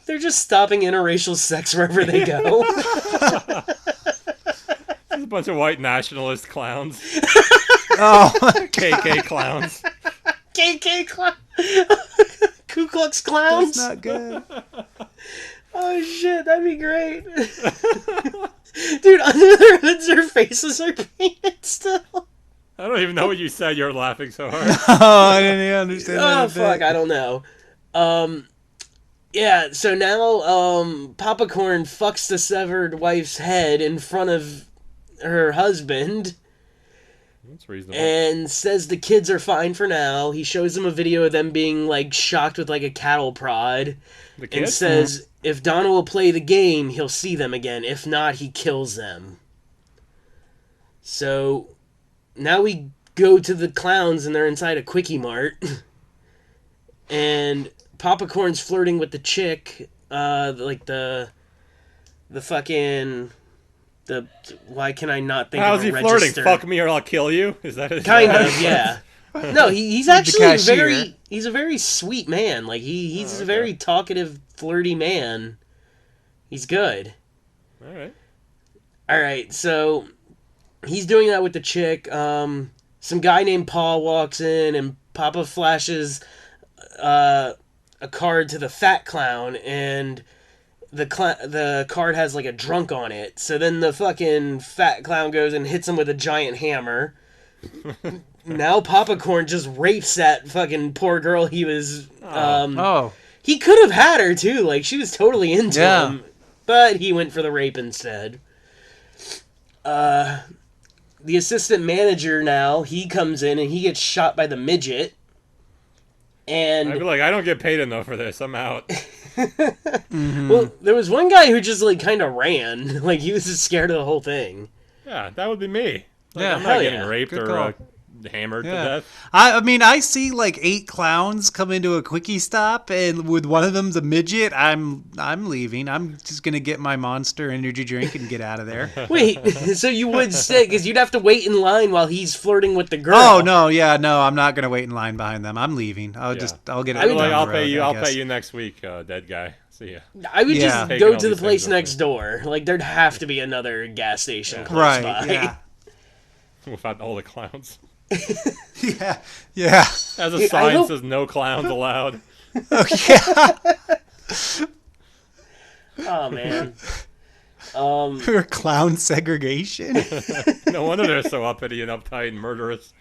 They're just stopping interracial sex wherever they go. There's a bunch of white nationalist clowns. Oh, KK clowns. KK clown. Ku Klux Klans. That's not good. Oh shit, that'd be great. Dude, under their hoods, their faces are painted still. I don't even know what you said. You're laughing so hard. Oh, I didn't even understand that. Oh fuck, I don't know. Yeah, so now Popcorn fucks the severed wife's head in front of her husband. That's reasonable. And says the kids are fine for now. He shows them a video of them being like shocked with like a cattle prod. The kids? And says if Donna will play the game, he'll see them again. If not, he kills them. So now we go to the clowns and they're inside a Quickie Mart. And Popcorn's flirting with the chick, like the fucking... why can I not think How's of he a register? flirting? Fuck me or I'll kill you? Is that his Kind of, yeah. No, he's actually cashier. he's a very sweet man. Like he's a very talkative, flirty man. He's good. Alright, so he's doing that with the chick. Some guy named Paul walks in and Papa flashes a card to the fat clown, and the card has like a drunk on it. So then the fucking fat clown goes and hits him with a giant hammer. Now Papa Corn just rapes that fucking poor girl he was... He could have had her, too. Like, she was totally into him. But he went for the rape instead. The assistant manager now, he comes in and he gets shot by the midget. And I'd be like, I don't get paid enough for this. I'm out. Well, there was one guy who just, like, kind of ran. Like, he was just scared of the whole thing. Yeah, that would be me. Like, Yeah, I'm not getting yeah. raped Good or call. hammered to death. I mean, I see like 8 clowns come into a quickie stop, and with one of them's a midget, I'm leaving. I'm just gonna get my Monster energy drink and get out of there. Wait, so you would stay, because you'd have to wait in line while he's flirting with the girl. Oh no, I'm not gonna wait in line behind them. I'm leaving. I'll get it. I'll down pay the you. road, I I'll guess. pay you next week, dead guy. See ya. I would Yeah. just Taking go all to the these place things next door. Like, there'd have to be another gas station close Right? by. Yeah. Without all the clowns. Yeah. As a sign says no clowns allowed. Oh yeah. Oh, man. For clown segregation. No wonder they're so uppity and uptight and murderous.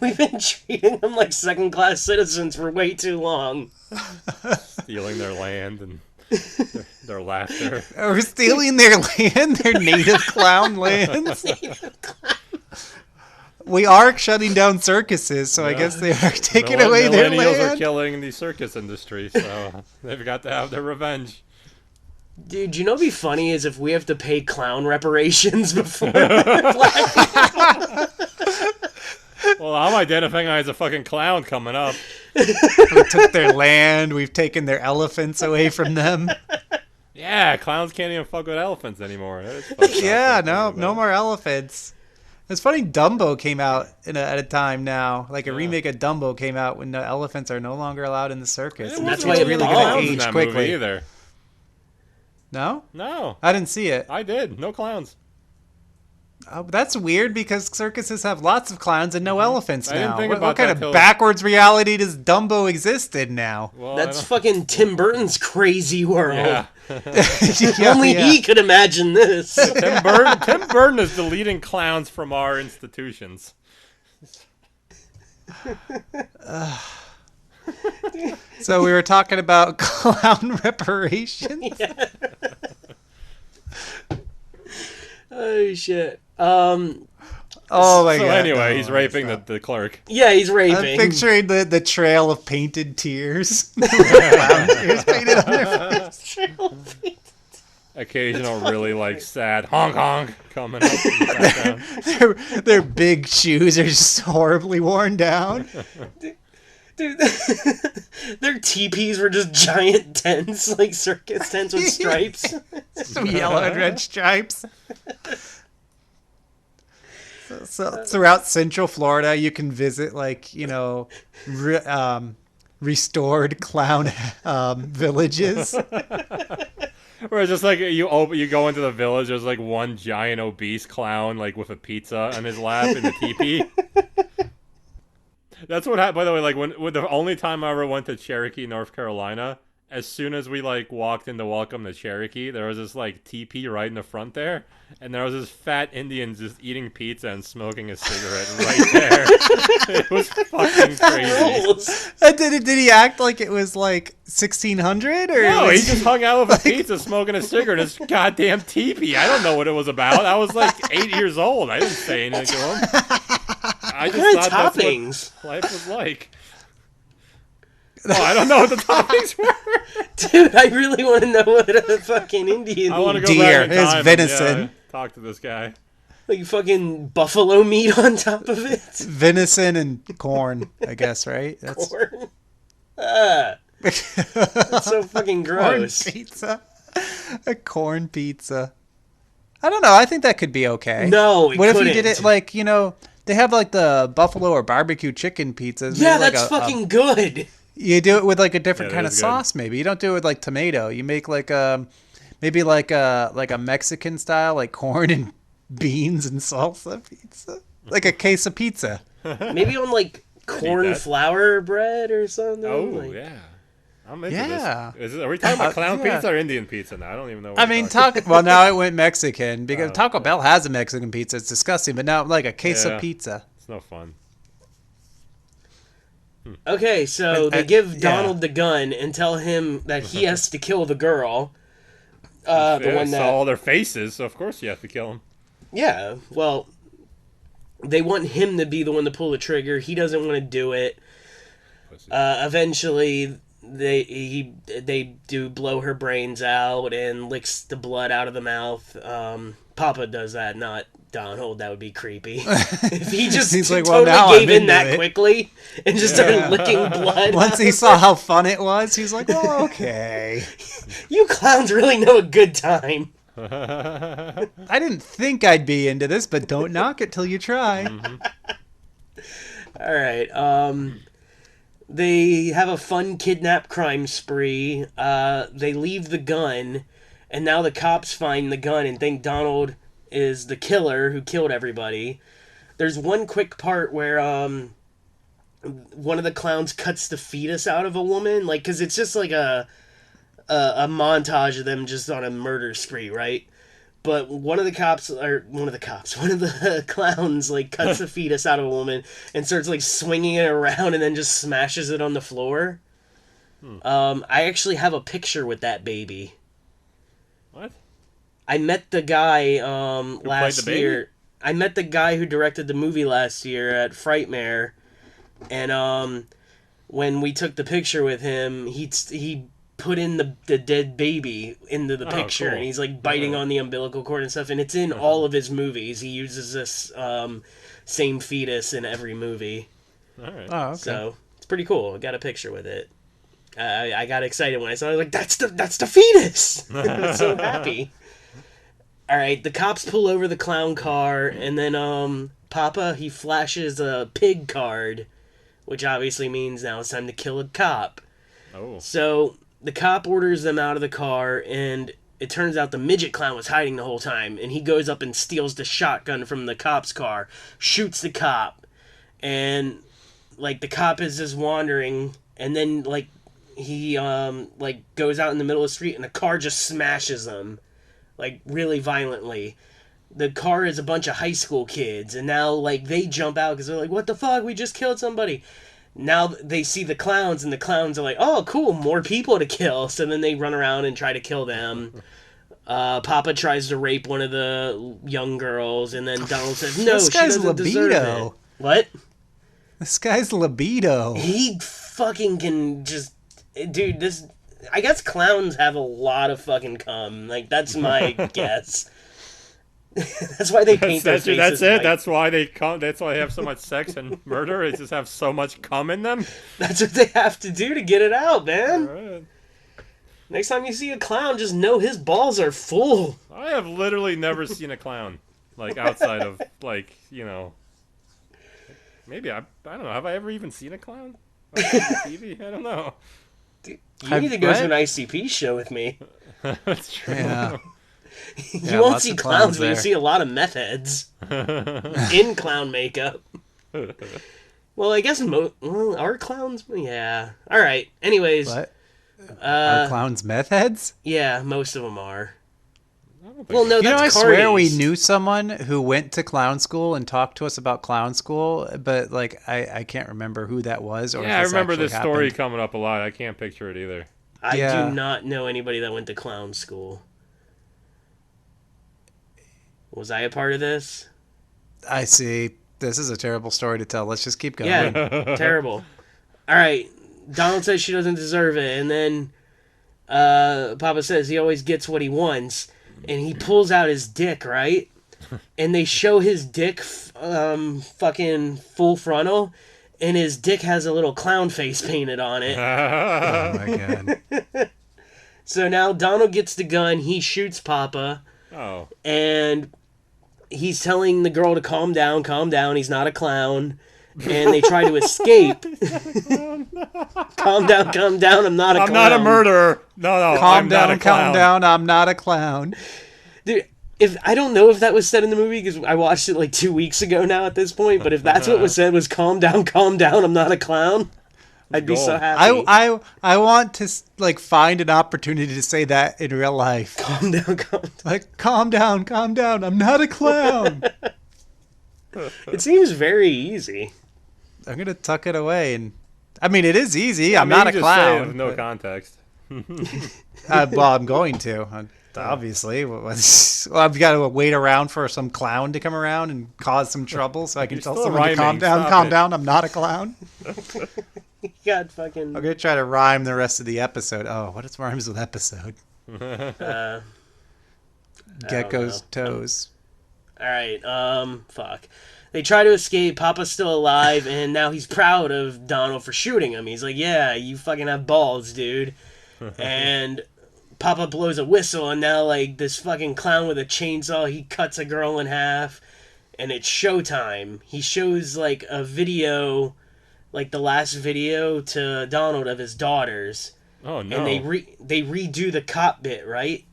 We've been treating them like second-class citizens for way too long. Stealing their land and their laughter. We're stealing their land, their native clown lands. We are shutting down circuses, so I guess they are taking away their Millennials are land. killing the circus industry, so they've got to have their revenge. Dude, you know what'd be funny is if we have to pay clown reparations before Well, I'm identifying as a fucking clown coming up. We took their land. We've taken their elephants away from them. Yeah, clowns can't even fuck with elephants anymore. That is fucked Yeah, up. no more elephants. It's funny, Dumbo came out at a time now. Like a remake of Dumbo came out when the elephants are no longer allowed in the circus. There And That's wasn't why it's it really bombed. going to in age that movie quickly. either. No? No, I didn't see it. I did. No clowns. That's weird because circuses have lots of clowns and no elephants I now. didn't think What about kind that of till- backwards reality does Dumbo exist in now? Well, That's fucking Tim Burton's crazy world. yeah. Only he could imagine this. Tim Burton is deleting clowns from our institutions. So we were talking about clown reparations. Oh, shit. Oh my So god. anyway, no, he's raping the clerk. Yeah, he's I'm raping. picturing the trail of painted tears. Clown tears painted on their face. Occasional really like sad honk honk coming up in the background. Their big shoes are just horribly worn down. Dude, their teepees were just giant tents, like circus tents with stripes. Some yellow and red stripes. So throughout Central Florida, you can visit restored clown villages. Where it's just like you go into the village, there's like one giant obese clown like with a pizza on his lap in the teepee. That's what happened. By the way, like when the only time I ever went to Cherokee, North Carolina, as soon as we like walked into Welcome to Cherokee, there was this like teepee right in the front there, and there was this fat Indian just eating pizza and smoking a cigarette right there. It was fucking crazy. Did he act like it was like 1600 or? No, he was- just hung out with a pizza, smoking a cigarette in his goddamn teepee. I don't know what it was about. I was like 8 years old. I didn't say anything to him. I just What thought kind of that's toppings? what life was like. Oh, I don't know what the toppings were. Dude, I really want to know what a fucking Indian I want to eats. go Deer. back in It's time venison. And, talk to this guy. Like fucking buffalo meat on top of it. Venison and corn, I guess, right? That's Corn. That's so fucking corn gross. pizza. A corn pizza. I don't know. I think that could be okay. No, it What if couldn't. you did it like, they have like the buffalo or barbecue chicken pizzas. Yeah, maybe like that's fucking good. You do it with like a different Yeah, kind that of is good. sauce, maybe. You don't do it with like tomato. You make like maybe like a Mexican style, like corn and beans and salsa pizza, like a queso pizza. Maybe on like corn that. flour bread or something. Oh, like, yeah. I'm into Yeah. this. Are we talking about clown yeah. pizza or Indian pizza now? I don't even know. What I mean, well, now it went Mexican because Taco Bell has a Mexican pizza. It's disgusting, but now like a queso pizza. It's no fun. Okay, so they give Donald yeah. the gun and tell him that he has to kill the girl. The one that saw all their faces, so of course you have to kill him. Yeah, well, they want him to be the one to pull the trigger. He doesn't want to do it. Eventually, they do blow her brains out and licks the blood out of the mouth. Papa does that, not Donald. That would be creepy. If he just He's like, totally well, now gave I'm in into that it. quickly and just started licking blood. Once he saw how fun it was, he's like, well, okay. You clowns really know a good time. I didn't think I'd be into this, but don't knock it till you try. All right. They have a fun kidnap crime spree. They leave the gun, and now the cops find the gun and think Donald is the killer who killed everybody. There's one quick part where one of the clowns cuts the fetus out of a woman, like, because it's just like a montage of them just on a murder spree, right? But one of the clowns, like, cuts the fetus out of a woman and starts, like, swinging it around and then just smashes it on the floor. I actually have a picture with that baby. What? I met the guy played the year. I met the guy who directed the movie last year at Frightmare, and when we took the picture with him, he put in the dead baby into the picture, cool. and he's like biting on the umbilical cord and stuff, and it's in all of his movies. He uses this same fetus in every movie. All right. Oh, okay. So it's pretty cool. I got a picture with it. I got excited when I saw it. I was like, that's the fetus! I was so happy. Alright, the cops pull over the clown car, and then Papa, he flashes a pig card, which obviously means now it's time to kill a cop. Oh. So the cop orders them out of the car, and it turns out the midget clown was hiding the whole time, and he goes up and steals the shotgun from the cop's car, shoots the cop, and, like, the cop is just wandering, and then, like, he, like, goes out in the middle of the street, and the car just smashes him, like, really violently. The car is a bunch of high school kids, and now, like, they jump out, because they're like, what the fuck, we just killed somebody. Now they see the clowns, and the clowns are like, oh, cool, more people to kill, so then they run around and try to kill them. Papa tries to rape one of the young girls, and then Donald says, no, This she guy's doesn't deserve libido. it. What? This guy's libido. He fucking can just... Dude, this... I guess clowns have a lot of fucking cum. Like, that's my guess. That's why they paint their faces That's it? white. That's why they have so much sex and murder? They just have so much cum in them? That's what they have to do to get it out, man. Alright. Next time you see a clown, just know his balls are full. I have literally never seen a clown. Like, outside of, like, you know... Maybe, I don't know. Have I ever even seen a clown? On TV? I don't know. Dude, you need to go to an ICP show with me. That's true. Yeah. You won't lots see of clowns, but there. you'll see a lot of meth heads in clown makeup. Well, I guess are clowns? Yeah. All right. Anyways, What? Are clowns meth heads? yeah, most of them are. Well, no, You know, I that's swear we carnies. knew someone who went to clown school and talked to us about clown school, but like I can't remember who that was. Or Yeah, I if this remember actually this story happened. coming up a lot. I can't picture it either. I Yeah. do not know anybody that went to clown school. Was I a part of this? I see. This is a terrible story to tell. Let's just keep going. Yeah, terrible. All right, Donald says she doesn't deserve it, and then Papa says he always gets what he wants, and he pulls out his dick, right? And they show his dick fucking full frontal, and his dick has a little clown face painted on it. Oh my god. So now Donald gets the gun, he shoots Papa, Oh. and he's telling the girl to calm down, he's not a clown. And they try to escape. Calm down, I'm not a clown. I'm not a murderer. No, Calm I'm not a down, clown. calm down. I'm not a clown. Dude, if I don't know if that was said in the movie because I watched it like 2 weeks ago now at this point, but if that's what was said was calm down, I'm not a clown. I'd be so happy. I want to like find an opportunity to say that in real life. Calm down, calm down. Like, calm down. I'm not a clown. It seems very easy. I'm gonna tuck it away, and I mean, it is easy. Yeah, I'm not a just clown. say it with no context. Well, I'm going to. Obviously, well, I've got to wait around for some clown to come around and cause some trouble, so I can You're tell still someone to rhyming. calm Stop it. down. I'm not a clown. God fucking. I'm gonna try to rhyme the rest of the episode. Oh, what is rhymes with episode? Gecko's toes. All right. Fuck. They try to escape. Papa's still alive, and now he's proud of Donald for shooting him. He's like, "Yeah, you fucking have balls, dude." And Papa blows a whistle, and now like this fucking clown with a chainsaw, he cuts a girl in half, and it's showtime. He shows like a video, like the last video to Donald of his daughters. Oh no! And they redo the cop bit, right?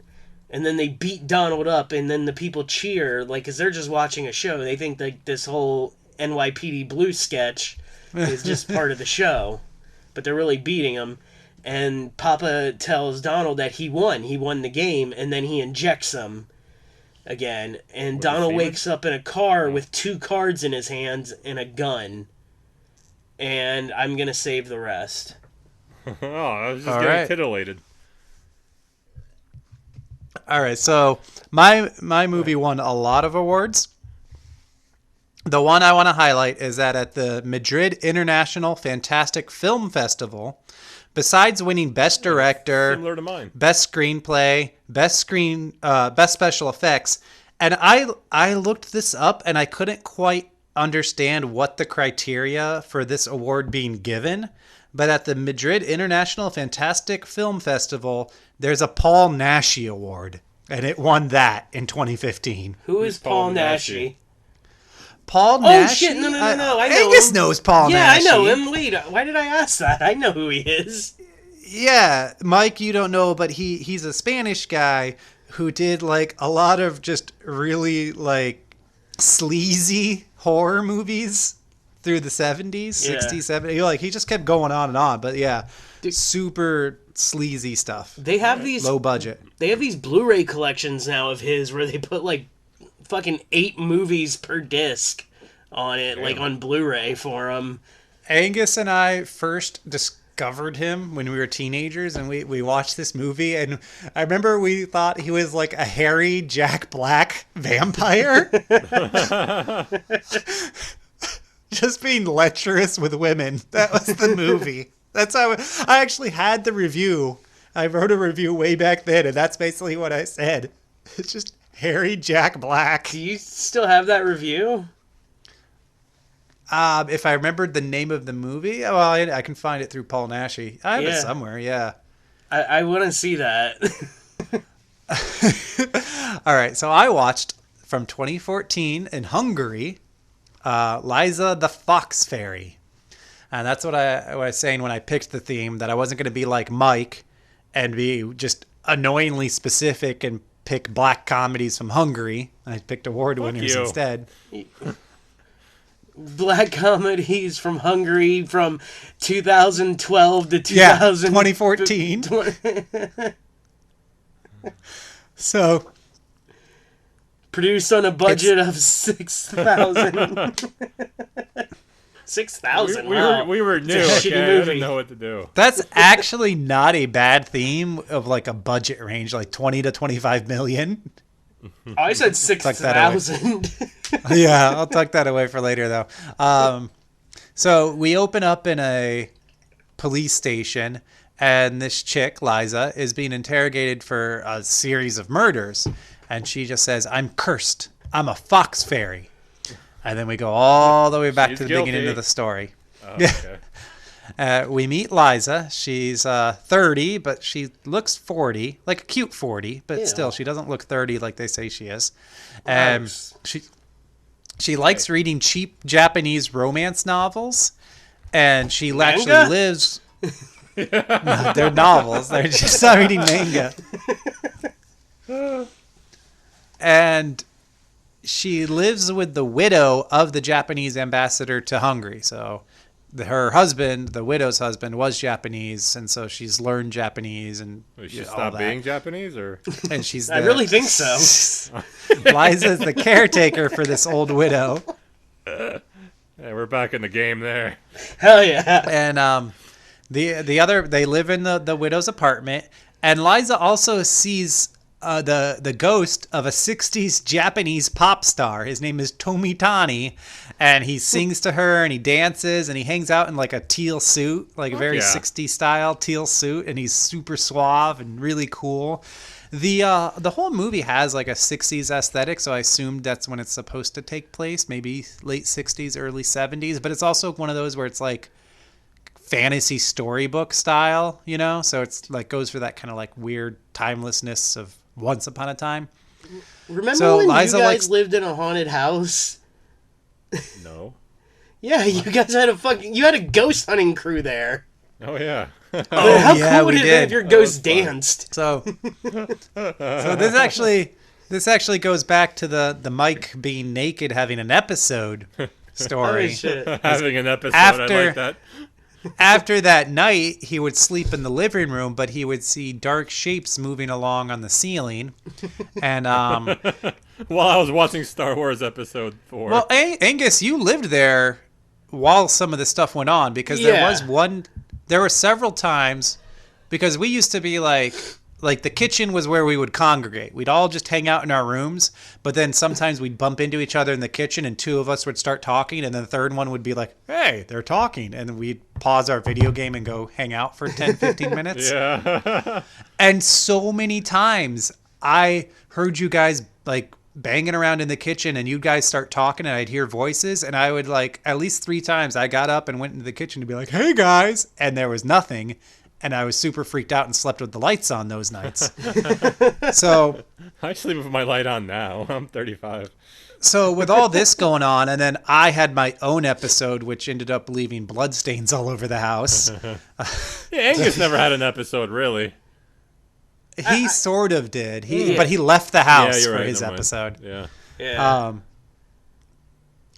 And then they beat Donald up, and then the people cheer, like, because they're just watching a show. They think that this whole NYPD Blue sketch is just part of the show. But they're really beating him. And Papa tells Donald that he won. He won the game, and then he injects him again. And Donald wakes up in a car with 2 cards in his hands and a gun. And I'm going to save the rest. Oh, I was just All getting right. titillated. All right, so my movie won a lot of awards. The one I want to highlight is that at the Madrid International Fantastic Film Festival, besides winning Best Director, Similar to mine. Best Screenplay, Best Special Effects, and I looked this up and I couldn't quite understand what the criteria for this award being given. But at the Madrid International Fantastic Film Festival, there's a Paul Naschy Award, and it won that in 2015. Who is Paul Naschy? Paul Naschy? Oh, shit, no, I know Angus him. knows Paul Naschy. Yeah, I know him. Wait, why did I ask that? I know who he is. Yeah, Mike, you don't know, but he's a Spanish guy who did, like, a lot of just really, like, sleazy horror movies through the 70s, Yeah. 60s, 70s. Like, he just kept going on, but yeah, super sleazy stuff. They have these Low budget. They have these Blu-ray collections now of his where they put like fucking 8 movies per disc on it, like on Blu-ray for him. Angus and I first discovered him when we were teenagers, and we watched this movie, and I remember we thought he was like a hairy Jack Black vampire. Just being lecherous with women. That was the movie. That's how I actually had the review. I wrote a review way back then, and that's basically what I said. It's just hairy Jack Black. Do you still have that review? If I remembered the name of the movie, well, I can find it through Paul Naschy. I have it somewhere, yeah. I want to see that. All right, so I watched from 2014 in Hungary, Liza the Fox Fairy. And that's what I was saying when I picked the theme, that I wasn't going to be like Mike and be just annoyingly specific and pick black comedies from Hungary. I picked award winners instead. Black comedies from Hungary from 2012 to 2014. So produced on a budget of 6,000. 6,000. We were new. It's a shitty Okay, I movie. didn't know what to do. that's actually not a bad theme of like a budget range, like 20 to 25 million. Oh, I said Tuck that away. 6,000. Yeah, I'll tuck that away for later, though. So we open up in a police station, and this chick, Liza, is being interrogated for a series of murders. And she just says, "I'm cursed. I'm a fox fairy." And then we go all the way back She's to the guilty. beginning of the story. Oh, okay. We meet Liza. She's 30, but she looks 40, like a cute 40, but Ew. still, she doesn't look 30 like they say she is. And she likes reading cheap Japanese romance novels, and she actually Manga? lives. No, they're novels. They're just not reading manga. And she lives with the widow of the Japanese ambassador to Hungary. So her husband, the widow's husband, was Japanese, and so she's learned Japanese and she stopped being Japanese, or and she's. I really think so. Liza's the caretaker for this old widow. Yeah, we're back in the game there. Hell yeah! And the other, they live in the widow's apartment, and Liza also sees the ghost of a 60s Japanese pop star. His name is Tomitani, and he sings to her and he dances and he hangs out in like a teal suit, like a very 60s style teal suit, and he's super suave and really cool. The whole movie has like a 60s aesthetic, so I assumed that's when it's supposed to take place, maybe late 60s, early 70s, but it's also one of those where it's like fantasy storybook style, you know? So it's like goes for that kind of like weird timelessness of Once Upon a Time. Remember when Liza you guys lived in a haunted house? No. Yeah, you guys had a ghost hunting crew there. Oh yeah. How cool would it have been if your ghost danced? So this actually goes back to the Mike being naked having an episode story. Oh, shit. Having an episode, I like that. After that night, he would sleep in the living room, but he would see dark shapes moving along on the ceiling. And while I was watching Star Wars Episode 4. Well, Angus, you lived there while some of this stuff went on, because there were several times, because we used to be like the kitchen was where we would congregate. We'd all just hang out in our rooms, but then sometimes we'd bump into each other in the kitchen and two of us would start talking, and then the third one would be like, hey, they're talking. And we'd pause our video game and go hang out for 10, 15 minutes. Yeah. And so many times I heard you guys like banging around in the kitchen and you guys start talking and I'd hear voices, and I would like at least 3 times I got up and went into the kitchen to be like, hey guys, and there was nothing. And I was super freaked out and slept with the lights on those nights. So I sleep with my light on now. I'm 35. So with all this going on, and then I had my own episode, which ended up leaving bloodstains all over the house. Yeah, Angus never had an episode, really. He sort of did. But he left the house for right, his episode. Yeah.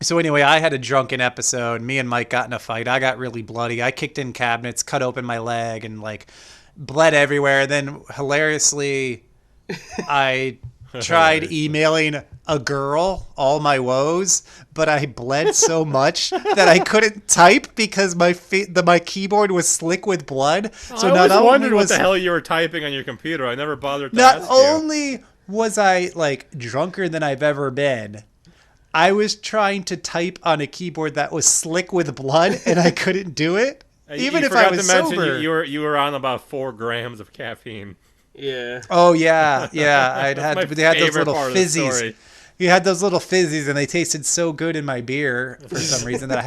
So anyway, I had a drunken episode. Me and Mike got in a fight. I got really bloody. I kicked in cabinets, cut open my leg, and like bled everywhere. Then hilariously, I tried emailing a girl all my woes, but I bled so much that I couldn't type because my keyboard was slick with blood. So I always wondered what the hell you were typing on your computer. I never bothered to ask you. Not only was I like drunker than I've ever been, I was trying to type on a keyboard that was slick with blood, and I couldn't do it. Even if I was sober. You were on about 4 grams of caffeine. Yeah. Oh yeah. They had those little fizzies. You had those little fizzies, and they tasted so good in my beer for some reason that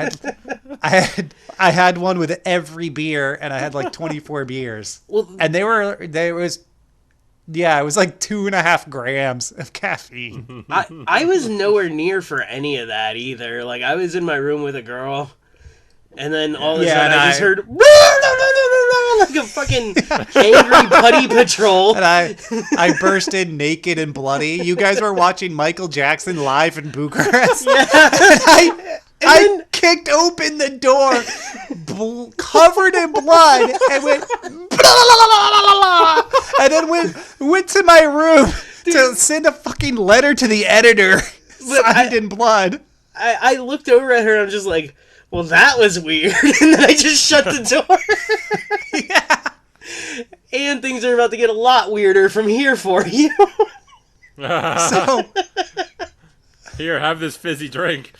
I had one with every beer, and I had like 24 beers. Well, and it was like 2.5 grams of caffeine. I was nowhere near for any of that either. Like, I was in my room with a girl, and then all of a sudden I just heard like a fucking angry putty patrol. And I burst in naked and bloody. You guys were watching Michael Jackson live in Bucharest. Yeah. I kicked open the door, covered in blood, and went, and then went to my room to send a fucking letter to the editor signed in blood. I looked over at her and I'm just like, well, that was weird. And then I just shut the door. Yeah. And things are about to get a lot weirder from here for you. So... Here, have this fizzy drink.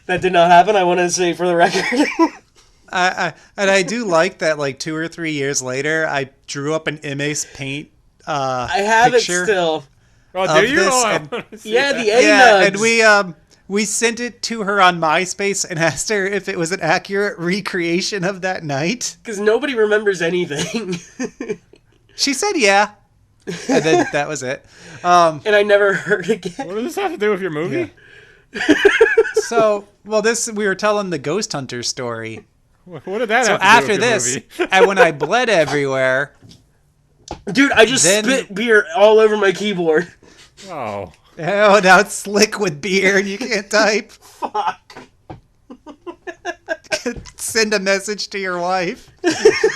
That did not happen, I want to say for the record. I do like that, like 2 or 3 years later, I drew up an MS Paint I have picture it still. Oh, do you? Yeah, the A-nugs. And we sent it to her on MySpace and asked her if it was an accurate recreation of that night. Because nobody remembers anything. She said yeah. And then that was it. And I never heard again. What does this have to do with your movie? Yeah. So, we were telling the ghost hunter story. What did that have to do with your after this, and when I bled everywhere... Dude, I just spit beer all over my keyboard. Oh. Oh, now it's slick with beer and you can't type. Fuck. Send a message to your wife.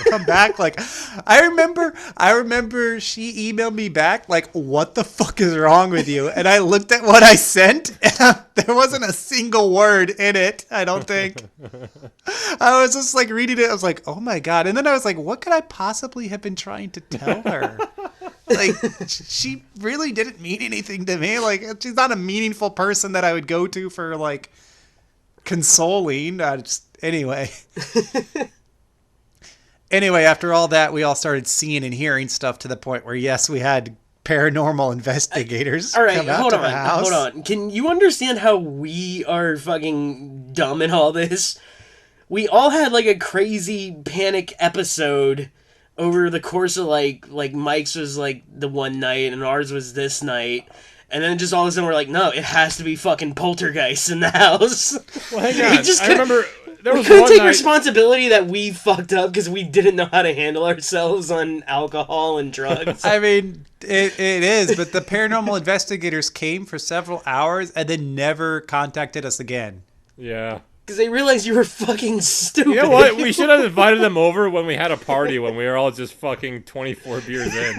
Come back like, I remember she emailed me back like, what the fuck is wrong with you? And I looked at what I sent and there wasn't a single word in it, I don't think. I was just like reading it. I was like, oh my God. And then I was like, what could I possibly have been trying to tell her? Like, she really didn't mean anything to me. Like, she's not a meaningful person that I would go to for like consoling. Anyway. Anyway, after all that, we all started seeing and hearing stuff to the point where, yes, we had paranormal investigators all right, come out hold to on, the house. hold on. Can you understand how we are fucking dumb in all this? We all had like a crazy panic episode over the course of like Mike's was like the one night and ours was this night. And then just all of a sudden we're like, no, it has to be fucking poltergeist in the house. Well, hang on. I remember there we was couldn't one take night... responsibility that we fucked up because we didn't know how to handle ourselves on alcohol and drugs. I mean, it is, but the paranormal investigators came for several hours and then never contacted us again. Yeah. Because they realized you were fucking stupid. You know what? We should have invited them over when we had a party when we were all just fucking 24 beers in.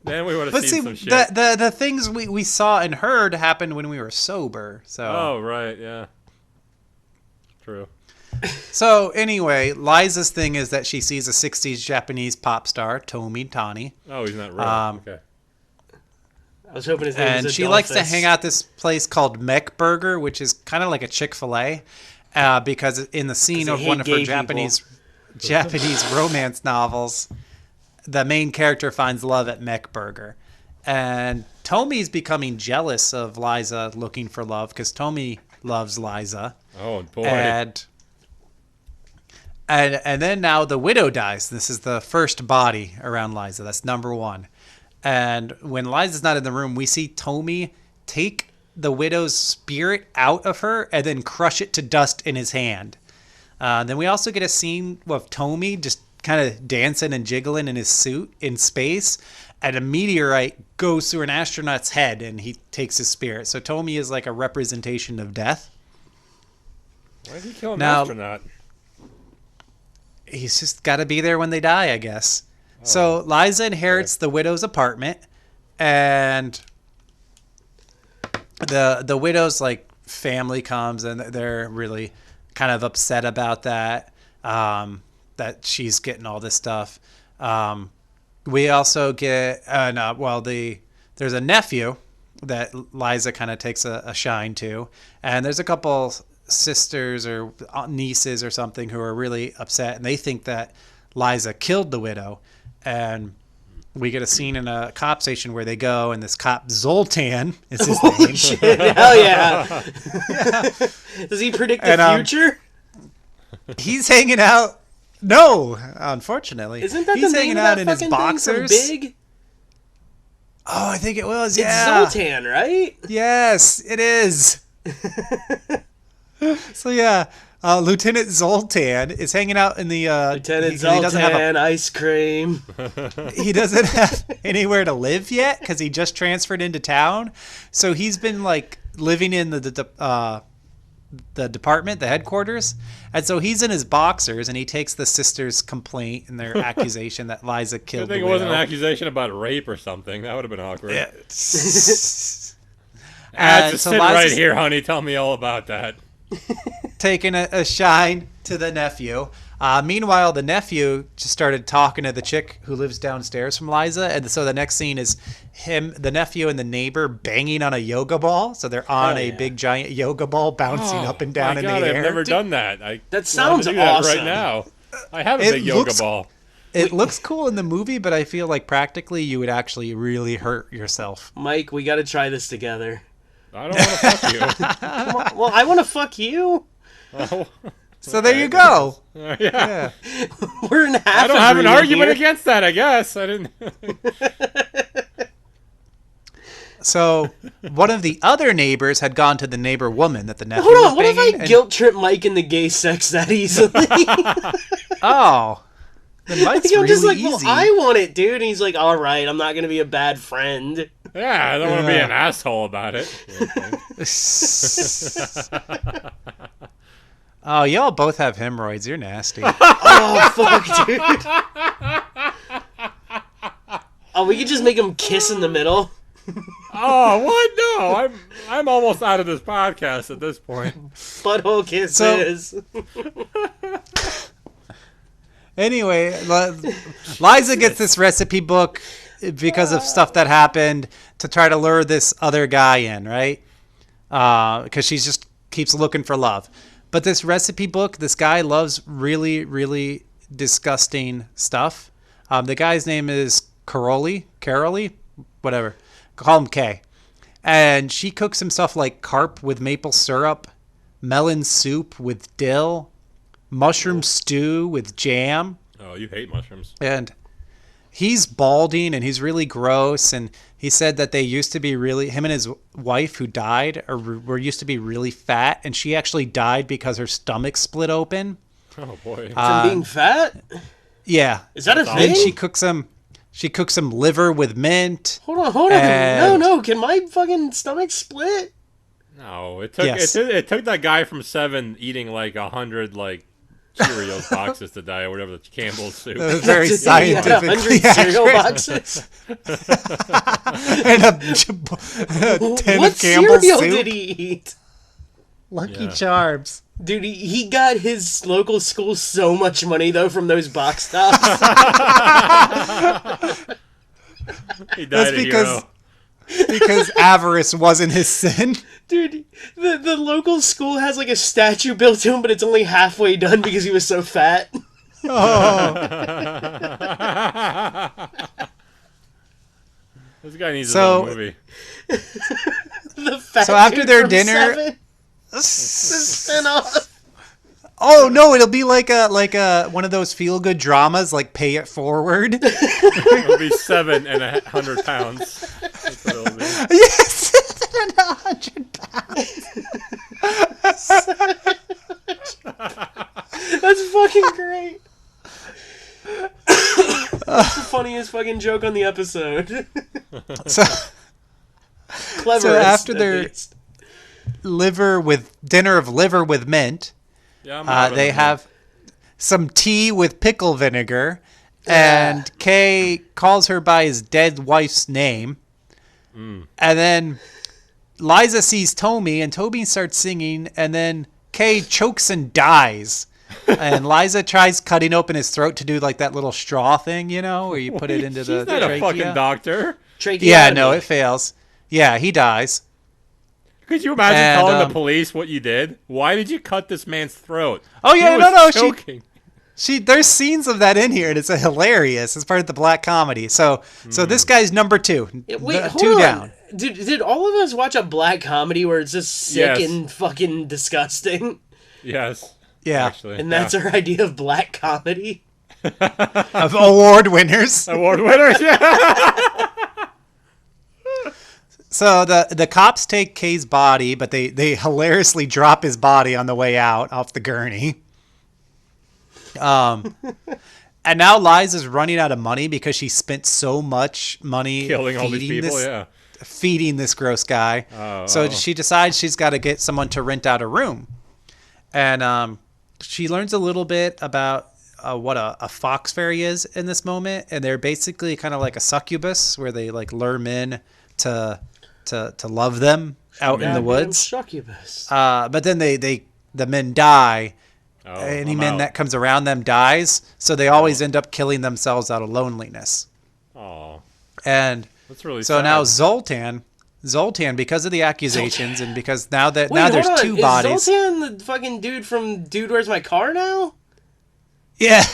Then we would have seen some shit. The things we saw and heard happened when we were sober. So. Oh, right, yeah. True. So, anyway, Liza's thing is that she sees a 60s Japanese pop star, Tomi Tani. Oh, he's not real. Okay. I was hoping his name was And she Adolphus. likes to hang out at this place called Mech Burger, which is kind of like a Chick-fil-A, because in the scene of one of her Japanese romance novels, the main character finds love at Mech Burger. And Tomi's becoming jealous of Liza looking for love because Tomi loves Liza. Oh, boy. And then now the widow dies. This is the first body around Liza. That's number one. And when Liza's not in the room, we see Tomi take the widow's spirit out of her and then crush it to dust in his hand. Then we also get a scene of Tomi just kind of dancing and jiggling in his suit in space, and a meteorite goes through an astronaut's head and he takes his spirit. So Tomi is like a representation of death. Why did he kill an astronaut? He's just got to be there when they die, I guess. Oh. So Liza inherits the widow's apartment, and the widow's like family comes and they're really kind of upset about that. That she's getting all this stuff. We also get, there's a nephew that Liza kind of takes a shine to. And there's a couple sisters or nieces or something who are really upset. And they think that Liza killed the widow. And we get a scene in a cop station where they go, and this cop, Zoltan, is his Holy name. Shit, hell yeah. Does he predict the future? He's hanging out. No, unfortunately. Isn't that he's the hanging name out of in that his fucking boxers? thing from Big? Oh, I think it was. It's Yeah, Zoltan, right? Yes, it is. So yeah, Lieutenant Zoltan is hanging out in the. Lieutenant Zoltan, ice cream. He doesn't have anywhere to live yet because he just transferred into town. So he's been like living in the department, the headquarters. And so he's in his boxers, and he takes the sister's complaint and their accusation that Liza killed the widow. I think it wasn't an accusation about rape or something. That would have been awkward. Yeah. Just So sit Liza's right here, honey. Tell me all about that. taking a shine to the nephew. Meanwhile, the nephew just started talking to the chick who lives downstairs from Liza. And so the next scene is him, the nephew, and the neighbor banging on a yoga ball. So they're on a big giant yoga ball bouncing up and down in the air. I've never done that. That sounds awesome. That right now. I have a big yoga ball. It looks cool in the movie, but I feel like practically you would actually really hurt yourself. Mike, we got to try this together. I don't want to fuck you. Come on. Well, I want to fuck you. Oh. So there you go. Yeah. We're in half. I don't have an argument here. against that, I guess. I didn't. So one of the other neighbors had gone to the neighbor woman that the nephew Hold was on, what if banging. I guilt trip Mike into gay sex that easily? Oh. The mite's I'm really just like, easy. well, I want it, dude. And he's like, all right, I'm not going to be a bad friend. Yeah, I don't want to be an asshole about it. Oh, y'all both have hemorrhoids. You're nasty. Oh, fuck, dude. Oh, we could just make him kiss in the middle. Oh, what? No, I'm almost out of this podcast at this point. Butthole kisses. Anyway, Liza gets this recipe book because of stuff that happened to try to lure this other guy in, right? Because she just keeps looking for love. But this recipe book, this guy loves really, really disgusting stuff. The guy's name is Carolee, whatever. Call him K. And she cooks him stuff like carp with maple syrup, melon soup with dill, mushroom stew with jam. Oh, you hate mushrooms. And he's balding and he's really gross. And he said that they used to be him and his wife who died were used to be really fat. And she actually died because her stomach split open. Oh, boy. From being fat? Yeah. Is that a And thing? she cooks him liver with mint. Hold on. No. Can my fucking stomach split? No, it took Yes. it took that guy from 7 eating like 100 like Cheerios boxes to die, or whatever, the Campbell's soup. Very scientifically 100 cereal accurate. boxes. And a 10 What of Campbell's cereal soup. did he eat? Lucky Yeah. Charms. Dude, he got his local school so much money, though, from those box tops. He died That's a because hero. because avarice wasn't his sin. Dude, the local school has, like, a statue built to him, but it's only halfway done because he was so fat. This guy needs So- his own movie. The fat So after dude their from dinner- 7, the spin-off. Oh no, it'll be like a one of those feel good dramas, like Pay It Forward. It'll be 7 and 100 pounds. That's what it'll be. Yes, 100 pounds. That's fucking great. That's the funniest fucking joke on the episode. So Cleverest, after at their least. dinner of liver with mint, Yeah, I'm having they it. have some tea with pickle vinegar, and Kay calls her by his dead wife's name. And then Liza sees Tommy, and Toby starts singing, and then Kay chokes and dies. And Liza tries cutting open his throat to do like that little straw thing, you know, where you put it into She's the not a trachea. fucking doctor. Yeah, no, it fails. Yeah, he dies. Could you imagine And, telling the police what you did? Why did you cut this man's throat? Oh yeah, He no, was no, choking. there's scenes of that in here, and it's hilarious. It's part of the black comedy. So this guy's number 2. Yeah, wait, hold 2 on. down. Did all of us watch a black comedy where it's just sick Yes. and fucking disgusting? Yes. Yeah, Actually, And that's our idea of black comedy? of award winners. award winners. Yeah. So the cops take Kay's body, but they hilariously drop his body on the way out off the gurney. And now Liza's running out of money because she spent so much money Killing all these people. Yeah. feeding this gross guy. So she decides she's got to get someone to rent out a room. And she learns a little bit about what a fox fairy is in this moment. And they're basically kind of like a succubus where they like lure men to love them out in the woods. Succubus. But then the men die. Oh, Any I'm man out. that comes around them dies. So they always end up killing themselves out of loneliness. Oh, And that's really so sad. now Zoltan, because of the accusations and because now Wait, there's hold on. 2 Is bodies. Zoltan the fucking dude from Dude, Where's My Car now? Yeah.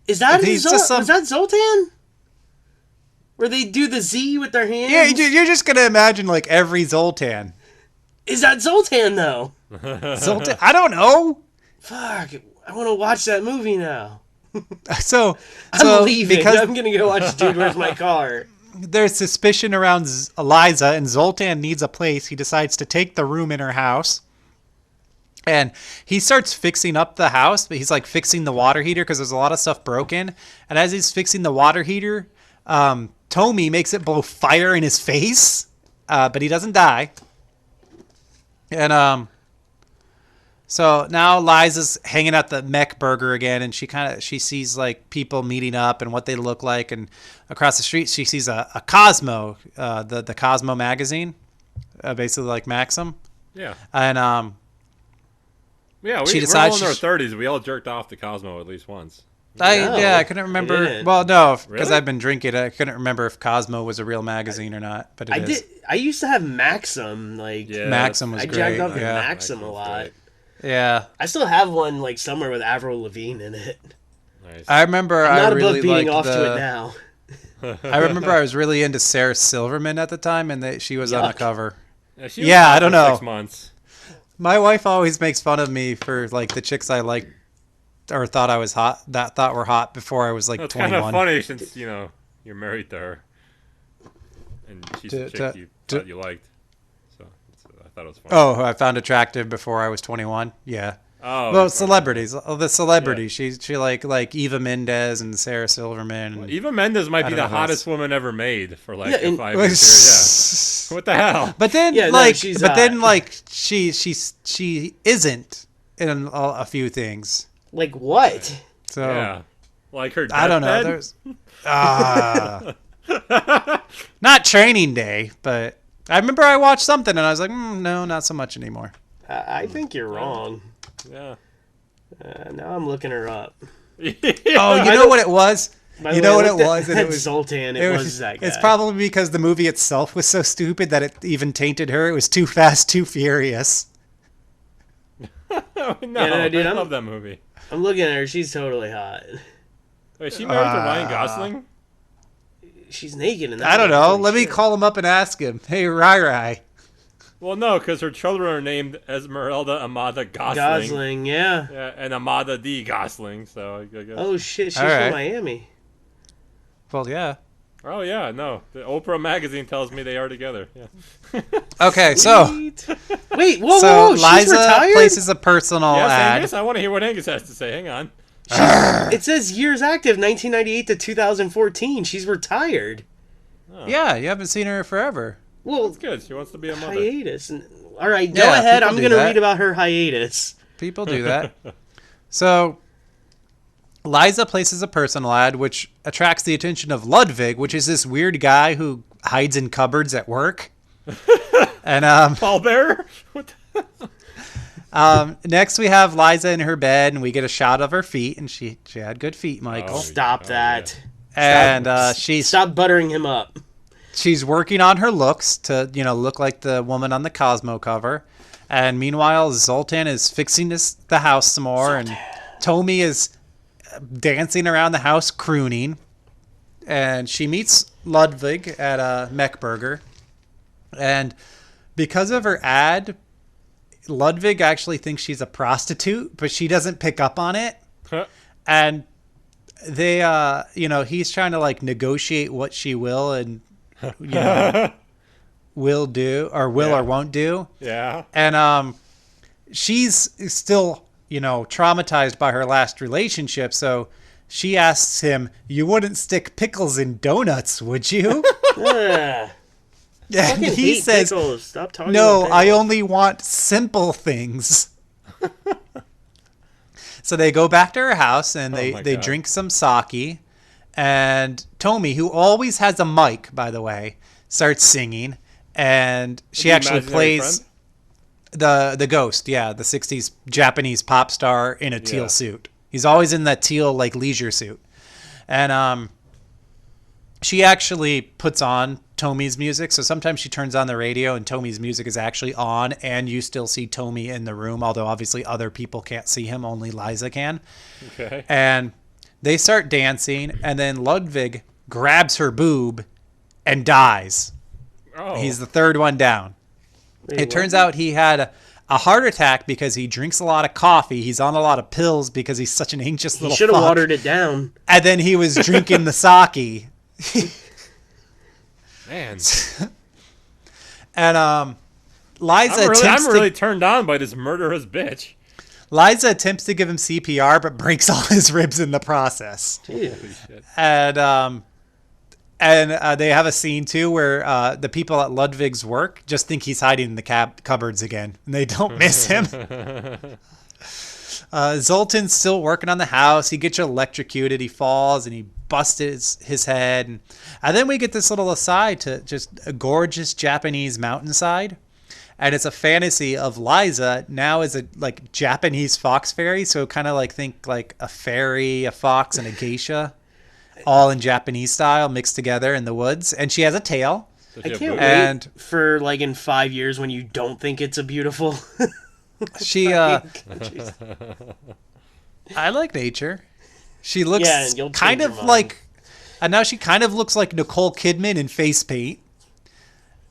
Is that He's just some- Was that Zoltan? Where they do the Z with their hands? Yeah, you're just going to imagine like every Zoltan. Is that Zoltan, though? Zoltan, I don't know. Fuck, I want to watch that movie now. So I'm leaving. because I'm going to go watch Dude, Where's My Car? there's suspicion around Eliza and Zoltan needs a place, he decides to take the room in her house. And he starts fixing up the house, but he's like fixing the water heater because there's a lot of stuff broken. And as he's fixing the water heater, Tommy makes it blow fire in his face, but he doesn't die. And so now Liza's hanging out the Mech Burger again, and she sees like people meeting up and what they look like, and across the street she sees a Cosmo, the Cosmo magazine, basically like Maxim. Yeah. And yeah, she we're all in our 30s. We all jerked off to Cosmo at least once. I couldn't remember. Well, no, because Really? I've been drinking. I couldn't remember if Cosmo was a real magazine or not. But it is. I used to have Maxim. Like Maxim was I great. jacked off to Yeah. Maxim a lot. Great. Yeah, I still have one like somewhere with Avril Lavigne in it. Nice. I remember. I'm not I really above beating liked off to it now. I remember I was really into Sarah Silverman at the time, and that she was on the Yuck. cover. She was Yeah, hot I don't for know. 6 months. My wife always makes fun of me for like the chicks I liked or thought I was hot, that thought were hot before I was like That's 21. kind of funny since you're married to her, and she's a chick you thought you liked. So I thought it was funny. Oh, I found attractive before I was 21. Yeah. Oh, Well, okay. celebrities. Oh, the celebrities. Yeah. She like Eva Mendes and Sarah Silverman. Well, Eva Mendes might I be don't the know who hottest else. woman ever made for like Yeah, a and- 5 year period. Yeah. What the hell? But then Yeah, no, like, she's but then hot. like she isn't in a few things. Like what? So Yeah, like her. I don't know. deathbed? There's not Training Day, but I remember I watched something and I was like, no, not so much anymore. I think you're wrong. Yeah. Now I'm looking her up. Oh, you know what it was? By You the know way, what I it looked was? at And it was Zoltan. It was that guy. It's probably because the movie itself was so stupid that it even tainted her. It was Too Fast, Too Furious. No, no, dude, I I'm- love that movie. I'm looking at her. She's totally hot. Wait, she married to Ryan Gosling? She's naked in that. I don't one. know. Holy Let me shit. call him up and ask him. Hey, Rai. Well, no, because her children are named Esmeralda Amada Gosling. Gosling, yeah. Yeah, and Amada D. Gosling. So I guess. Oh shit, she's All right. from Miami. Well, yeah. Oh yeah, no. The Oprah magazine tells me they are together. Yeah. Okay, so Sweet. Wait, whoa, so whoa, whoa, she's Liza retired? places a personal Yes, ad. Angus. I want to hear what Angus has to say. Hang on. It says years active, 1998 to 2014. She's retired. Yeah, you haven't seen her forever. Well, That's good. She wants to be a mother. hiatus. All right, go Yeah, ahead. people I'm do going to that. read about her hiatus. People do that. So Liza places a personal ad, which attracts the attention of Ludwig, which is this weird guy who hides in cupboards at work. And Pallbearer? What the- next we have Liza in her bed, and we get a shot of her feet, and she had good feet, Michael. Oh, Stop oh, that. And she's Stop buttering him up. she's working on her looks to look like the woman on the Cosmo cover. And meanwhile, Zoltan is fixing the house some more, and Tommy is dancing around the house crooning. And she meets Ludwig at a Mech Burger, and because of her ad, Ludwig actually thinks she's a prostitute, but she doesn't pick up on it. Huh. And they he's trying to like negotiate what she will and will do or will Yeah. or won't do. Yeah. And she's still traumatized by her last relationship, so she asks him, "You wouldn't stick pickles in donuts, would you?" Ugh. And Fucking he hate says, pickles. Stop talking "No, about I pickles. only want simple things." So they go back to her house and they my God. drink some sake. And Tommy, who always has a mic, by the way, starts singing. And she The actually imaginary plays friend? the ghost, yeah, the 60s Japanese pop star in a teal Yeah. suit. He's always in that teal like leisure suit. And she actually puts on Tommy's music. So sometimes she turns on the radio and Tommy's music is actually on, and you still see Tommy in the room, although obviously other people can't see him, only Liza can. Okay. And they start dancing, and then Ludwig grabs her boob and dies. Oh. He's the third one down. Wait, It turns out he had a heart attack because he drinks a lot of coffee. He's on a lot of pills because he's such an anxious He little should have fuck. watered it down. And then he was drinking the sake. Man. And Liza I'm attempts really to... turned on by this murderous bitch. Liza attempts to give him CPR, but breaks all his ribs in the process. Holy shit. And they have a scene too where the people at Ludwig's work just think he's hiding in the cupboards again, and they don't miss him. Zoltan's still working on the house. He gets electrocuted. He falls and he busts his head. And then we get this little aside to just a gorgeous Japanese mountainside. And it's a fantasy of Liza now as a like Japanese fox fairy. So kind of like think like a fairy, a fox, and a geisha. All in Japanese style mixed together in the woods. And she has a tail. I can't wait for like in 5 years when you don't think it's a beautiful... She, I like nature. She looks kind of like, and now she kind of looks like Nicole Kidman in face paint.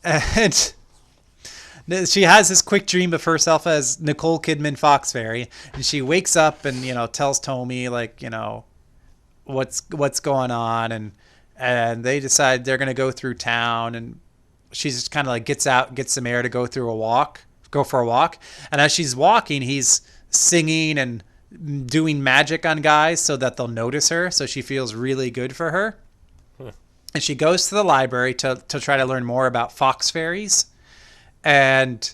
And she has this quick dream of herself as Nicole Kidman Fox Fairy. And she wakes up and, tells Tommy, like, what's going on. And they decide they're going to go through town. And she just kind of like gets out, gets some air to go for a walk. And as she's walking, he's singing and doing magic on guys so that they'll notice her. So she feels really good for her. And she goes to the library to try to learn more about fox fairies. And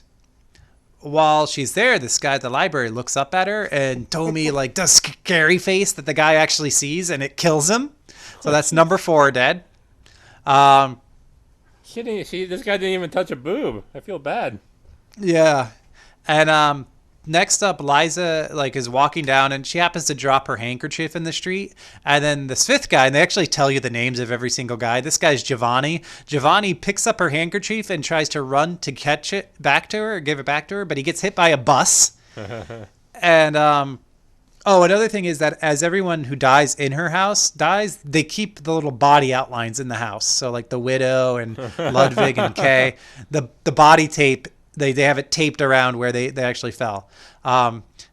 while she's there, this guy at the library looks up at her, and Tommy like does scary face that the guy actually sees, and it kills him. So that's number 4 dead. This guy didn't even touch a boob. I feel bad. Yeah. And next up, Liza like is walking down, and she happens to drop her handkerchief in the street. And then this 5th guy, and they actually tell you the names of every single guy. This guy's Giovanni. Giovanni picks up her handkerchief and tries to run to catch it back to her, or give it back to her, but he gets hit by a bus. And another thing is that as everyone who dies in her house dies, they keep the little body outlines in the house. So like the widow and Ludwig and Kay, the body tape. They have it taped around where they actually fell.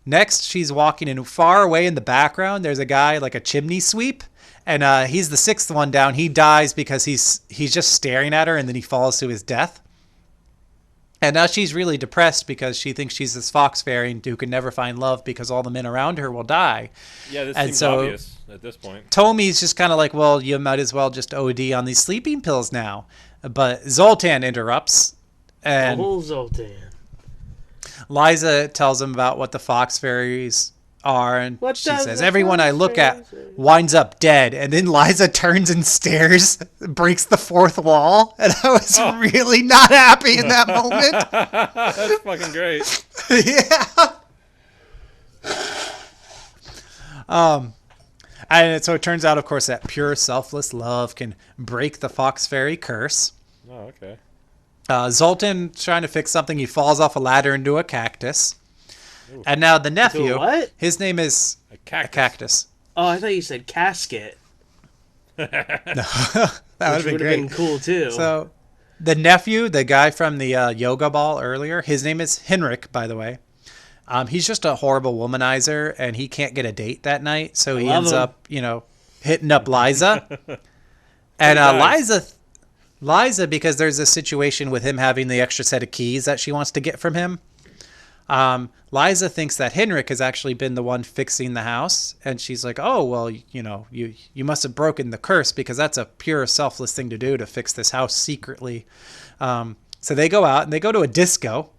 Next, she's walking, and far away in the background, there's a guy like a chimney sweep, and he's the 6th one down. He dies because he's just staring at her, and then he falls to his death. And now she's really depressed because she thinks she's this fox fairy who can never find love because all the men around her will die. Yeah, this seems obvious at this point. Tommy's just kind of like, well, you might as well just OD on these sleeping pills now. But Zoltan interrupts. And Zoltan. Liza tells him about what the fox fairies are, and she says, everyone I look at winds up dead. And then Liza turns and stares, breaks the 4th wall, and I was really not happy in that moment. That's fucking great. Yeah. And so it turns out, of course, that pure selfless love can break the fox fairy curse. Oh, okay. Zoltan's trying to fix something. He falls off a ladder into a cactus. Ooh. And now the nephew, his name is a cactus. Oh, I thought you said casket. No, that would have been cool too. So the nephew, the guy from the yoga ball earlier, his name is Henrik, by the way. He's just a horrible womanizer, and he can't get a date that night. So he ends up, hitting up Liza. And Liza, because there's a situation with him having the extra set of keys that she wants to get from him. Liza thinks that Henrik has actually been the one fixing the house. And she's like, oh, well, you must have broken the curse because that's a pure selfless thing to do to fix this house secretly. So they go out and they go to a disco.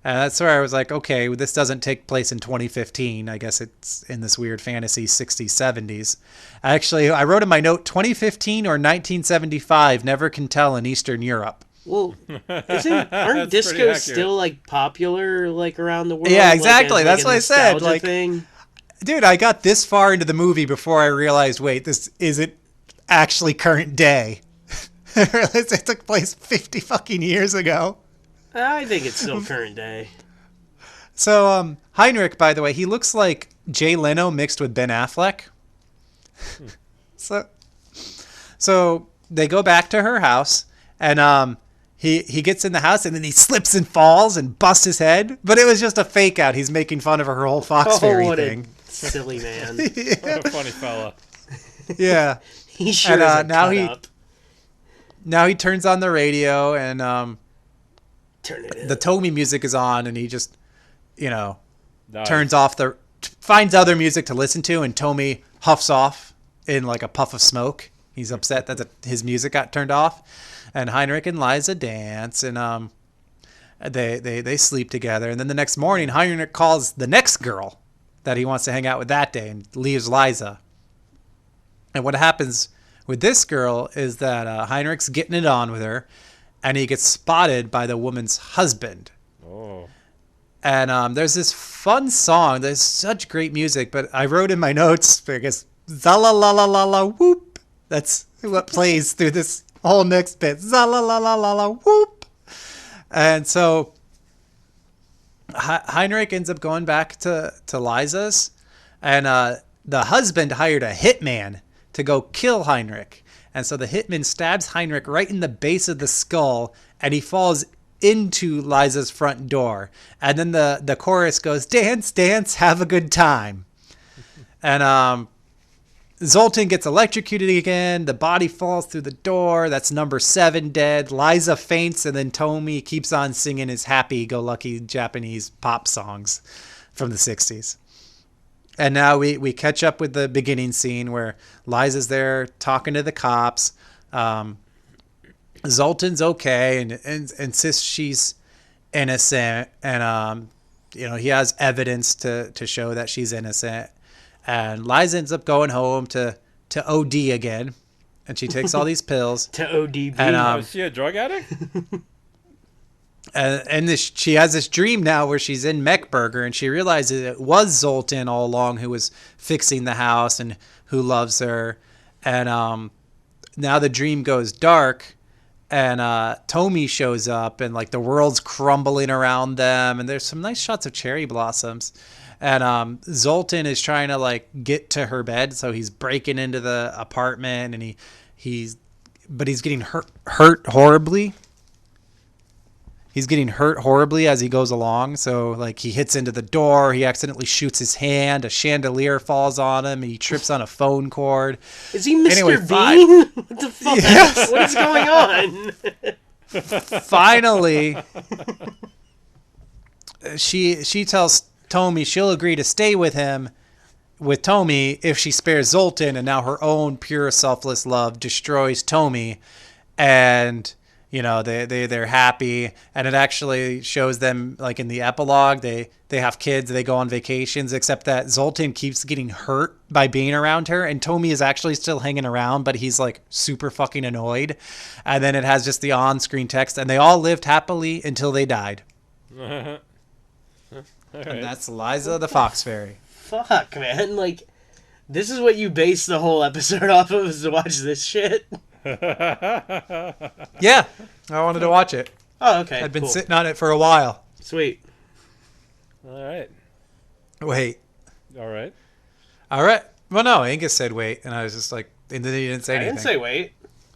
And that's where I was like, okay, this doesn't take place in 2015. I guess it's in this weird fantasy 60s, 70s. Actually, I wrote in my note, 2015 or 1975, never can tell in Eastern Europe. Well, aren't discos still like popular like around the world? Yeah, exactly. That's what I said. Like, thing? Dude, I got this far into the movie before I realized, wait, this isn't actually current day. I realized it took place 50 fucking years ago. I think it's still current day. So, Heinrich, by the way, he looks like Jay Leno mixed with Ben Affleck. So they go back to her house, and he gets in the house, and then he slips and falls and busts his head. But it was just a fake out. He's making fun of her whole fox fairy thing. Silly man. Yeah. What a funny fella. Yeah. He sure is now he turns on the radio, and turn it in. The Tommy music is on, and he just, turns off finds other music to listen to, and Tommy huffs off in like a puff of smoke. He's upset that his music got turned off, and Heinrich and Liza dance, and they sleep together. And then the next morning, Heinrich calls the next girl that he wants to hang out with that day and leaves Liza. And what happens with this girl is that Heinrich's getting it on with her, and he gets spotted by the woman's husband. Oh. And there's this fun song. There's such great music, but I wrote in my notes because zala la la la la whoop. That's what plays through this whole next bit. Zala la la la la whoop. And so Heinrich ends up going back to Liza's, and the husband hired a hitman to go kill Heinrich. And so the hitman stabs Heinrich right in the base of the skull, and he falls into Liza's front door. And then the chorus goes, dance, dance, have a good time. And Zoltan gets electrocuted again. The body falls through the door. That's number 7 dead. Liza faints, and then Tommy keeps on singing his happy-go-lucky Japanese pop songs from the 60s. And now we catch up with the beginning scene where Liza's there talking to the cops. Zoltan's okay and insists she's innocent, and he has evidence to show that she's innocent. And Liza ends up going home to OD again, and she takes all these pills to ODB. And is she a drug addict? She has this dream now where she's in Mechburger, and she realizes it was Zoltan all along who was fixing the house and who loves her. And now the dream goes dark, and Tommy shows up, and like the world's crumbling around them, and there's some nice shots of cherry blossoms. And Zoltan is trying to like get to her bed, so he's breaking into the apartment, and he's getting hurt horribly. He's getting hurt horribly as he goes along. So, like, he hits into the door. He accidentally shoots his hand. A chandelier falls on him. And he trips on a phone cord. Is he Mr. Anyway, Bean? What the fuck? Yes. What is going on? Finally, she tells Tommy she'll agree to stay with Tommy if she spares Zoltan. And now her own pure, selfless love destroys Tommy. And they're happy, and it actually shows them like in the epilogue. They have kids, they go on vacations, except that Zoltan keeps getting hurt by being around her, and Tommy is actually still hanging around, but he's like super fucking annoyed. And then it has just the on-screen text, and they all lived happily until they died. Right. And that's Liza the Fox Fairy. Fuck, man! Like, this is what you base the whole episode off of, is to watch this shit. Yeah, I wanted to watch it. Oh, okay. I'd been cool. sitting on it for a while. Sweet. All right. Wait. All right. Well, no, Angus said wait, and I was just like, and then he didn't say anything. I didn't say wait.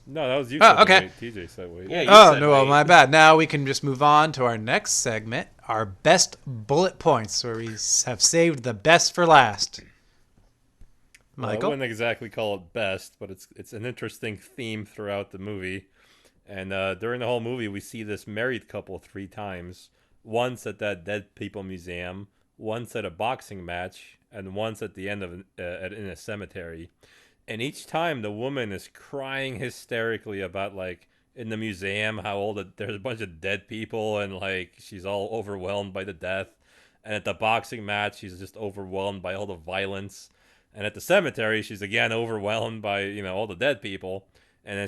No, that was you. Oh, okay. Wait. TJ said wait. Yeah. You said No, well, wait. my bad. Now we can just move on to our next segment, our best bullet points, where we have saved the best for last. Michael? I wouldn't exactly call it best, but it's an interesting theme throughout the movie. And during the whole movie, we see this married couple 3 times. Once at that Dead People Museum, once at a boxing match, and once at the end of in a cemetery. And each time the woman is crying hysterically about, like, in the museum, how there's a bunch of dead people, and like she's all overwhelmed by the death. And at the boxing match, she's just overwhelmed by all the violence. And at the cemetery, she's again overwhelmed by, all the dead people. And then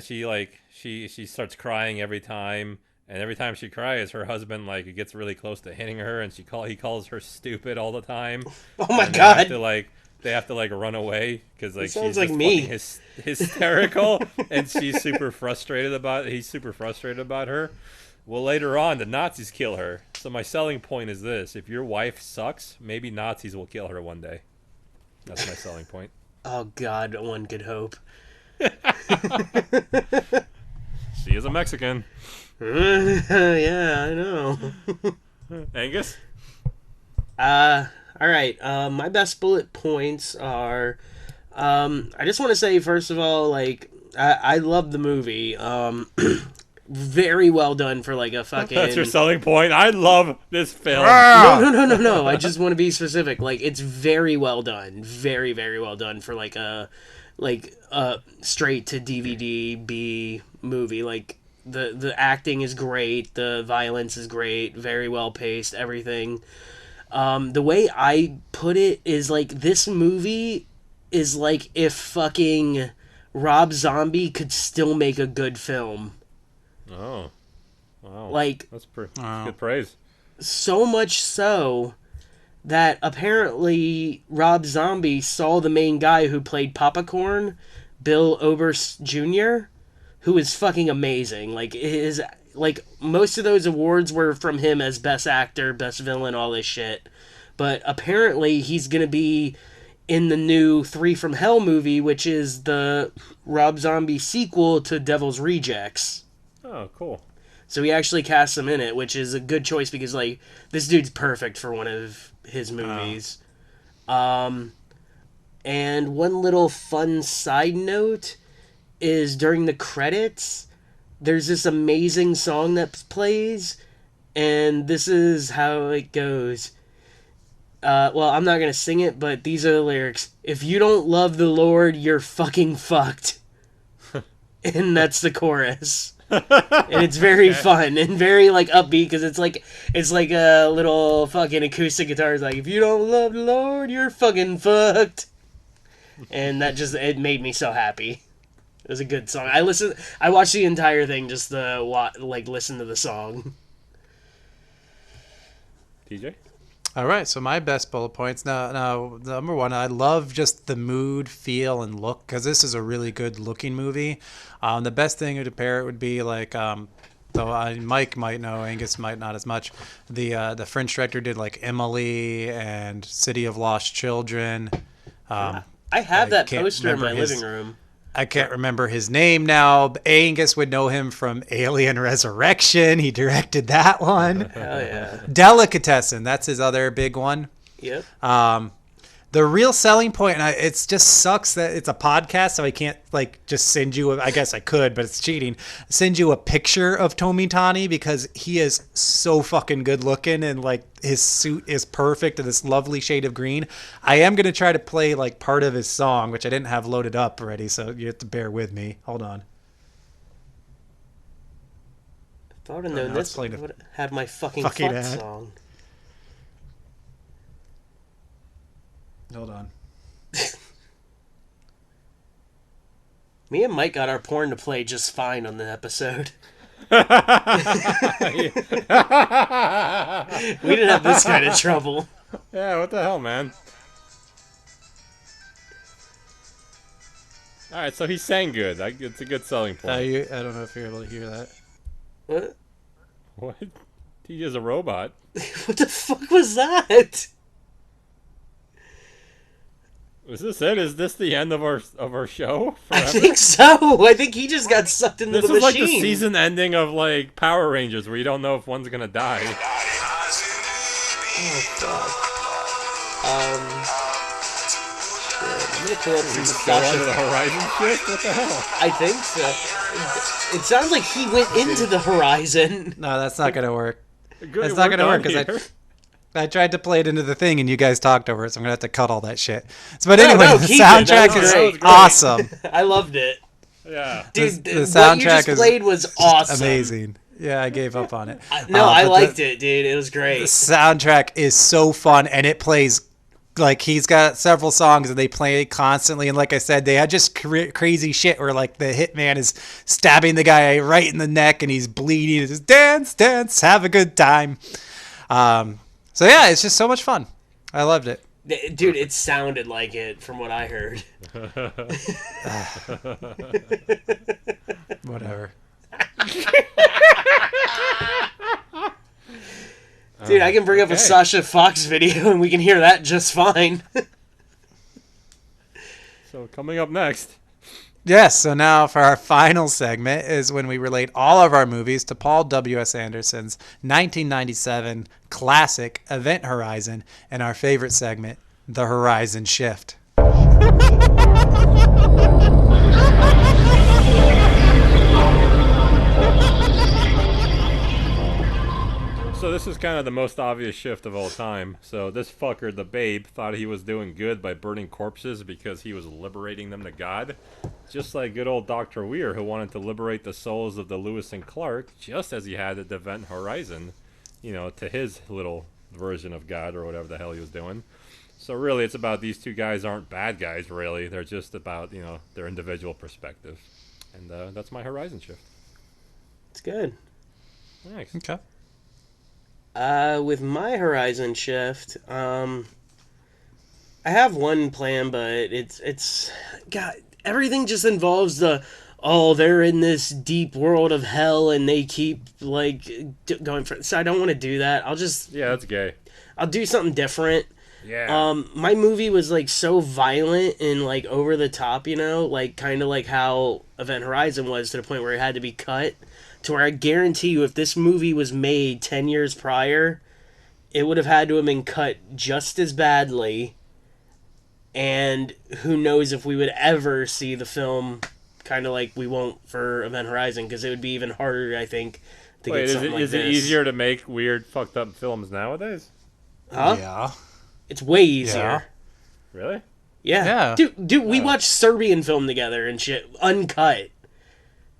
she starts crying every time. And every time she cries, her husband gets really close to hitting her, and he calls her stupid all the time. Oh my god! They have to run away because she's sounds just like me. hysterical, and he's super frustrated about her. Well, later on, the Nazis kill her. So my selling point is this: if your wife sucks, maybe Nazis will kill her one day. That's my selling point. Oh god, one could hope. She is a Mexican. Yeah, I know. Angus? Alright, my best bullet points are, I just want to say, first of all, I love the movie. very well done for like a fucking... That's your selling point. I love this film. No. I just want to be specific. Like, it's very well done. Very, very well done for like a straight to DVD B movie. Like, the acting is great. The violence is great. Very well paced. Everything. The way I put it is like, this movie is like if fucking Rob Zombie could still make a good film. Oh, wow! Like, that's good praise. So much so that apparently Rob Zombie saw the main guy who played Popcorn, Bill Oberst Jr., who is fucking amazing. Like most of those awards were from him as best actor, best villain, all this shit. But apparently he's gonna be in the new 3 from Hell movie, which is the Rob Zombie sequel to Devil's Rejects. Oh, cool. So he actually cast him in it, which is a good choice because, like, this dude's perfect for one of his movies. And one little fun side note is during the credits, there's this amazing song that plays, and this is how it goes. Well, I'm not going to sing it, but these are the lyrics. If you don't love the Lord, you're fucking fucked. And that's the chorus. And it's very fun and very like upbeat because it's like a little fucking acoustic guitar. It's like, if you don't love the Lord, you're fucking fucked. And that just, it made me so happy. It was a good song. I watched the entire thing just to listen to the song. TJ? All right, so my best bullet points. Now, number one, I love just the mood, feel, and look, because this is a really good-looking movie. The best thing to pair it would be like, though Mike might know, Angus might not as much. The French director did like Emily and City of Lost Children. I have that poster in my living room. I can't remember his name now. Angus would know him from Alien Resurrection. He directed that one. Hell yeah. Delicatessen, that's his other big one. Yep. The real selling point, and it just sucks that it's a podcast, so I can't like just send you, I guess I could, but it's cheating, send you a picture of Tomitani because he is so fucking good looking and like his suit is perfect in this lovely shade of green. I am going to try to play like part of his song, which I didn't have loaded up already, so you have to bear with me. Hold on. If I would have known this, I would have had my fucking fuck song. Hold on. Me and Mike got our porn to play just fine on the episode. We didn't have this kind of trouble. Yeah, what the hell, man? Alright, so he sang good. It's a good selling point. I don't know if you're able to hear that. What? What? He is a robot. What the fuck was that? Was this it? Is this the end of our show? Forever? I think so. I think he just got sucked into the machine. This is like the season ending of like Power Rangers, where you don't know if one's gonna die. Oh god. I'm gonna pull up some Sasha to the Horizon shit. What the hell? I think so. It sounds like he went into the horizon. No, that's not gonna work. That's not gonna work because I tried to play it into the thing and you guys talked over it, so I'm going to have to cut all that shit. So, but anyway, the soundtrack is awesome. I loved it. Yeah. Dude, the soundtrack what you just played was awesome. Amazing. Yeah, I gave up on it. I liked it, dude. It was great. The soundtrack is so fun, and it plays, like, he's got several songs, and they play constantly, and like I said, they had just crazy shit where, like, the hitman is stabbing the guy right in the neck, and he's bleeding. It's just, dance, dance, have a good time. So yeah, it's just so much fun. I loved it. Dude, it sounded like it from what I heard. Whatever. Dude, I can bring up a Sasha Fox video and we can hear that just fine. So coming up next. Yes, so now for our final segment is when we relate all of our movies to Paul W.S. Anderson's 1997 classic Event Horizon and our favorite segment, The Horizon Shift. this is kind of the most obvious shift of all time. So this fucker, the Babe, thought he was doing good by burning corpses because he was liberating them to God. Just like good old Dr. Weir, who wanted to liberate the souls of the Lewis and Clark, just as he had at Event Horizon, to his little version of God or whatever the hell he was doing. So really, it's about these two guys aren't bad guys, really. They're just about, their individual perspective. And that's my horizon shift. It's good. Nice. Okay. With my horizon shift, I have one plan, but it's God, everything just involves they're in this deep world of hell and they keep going for. So I don't want to do that. That's gay. I'll do something different. Yeah. My movie was so violent and over the top, kind of like how Event Horizon was, to the point where it had to be cut. To where I guarantee you, if this movie was made 10 years prior, it would have had to have been cut just as badly. And who knows if we would ever see the film kind of like we won't for Event Horizon, because it would be even harder, I think, to get something like this. Is it easier to make weird, fucked up films nowadays? Huh? Yeah. It's way easier. Yeah. Really? Yeah. Dude, we watched Serbian film together and shit, uncut.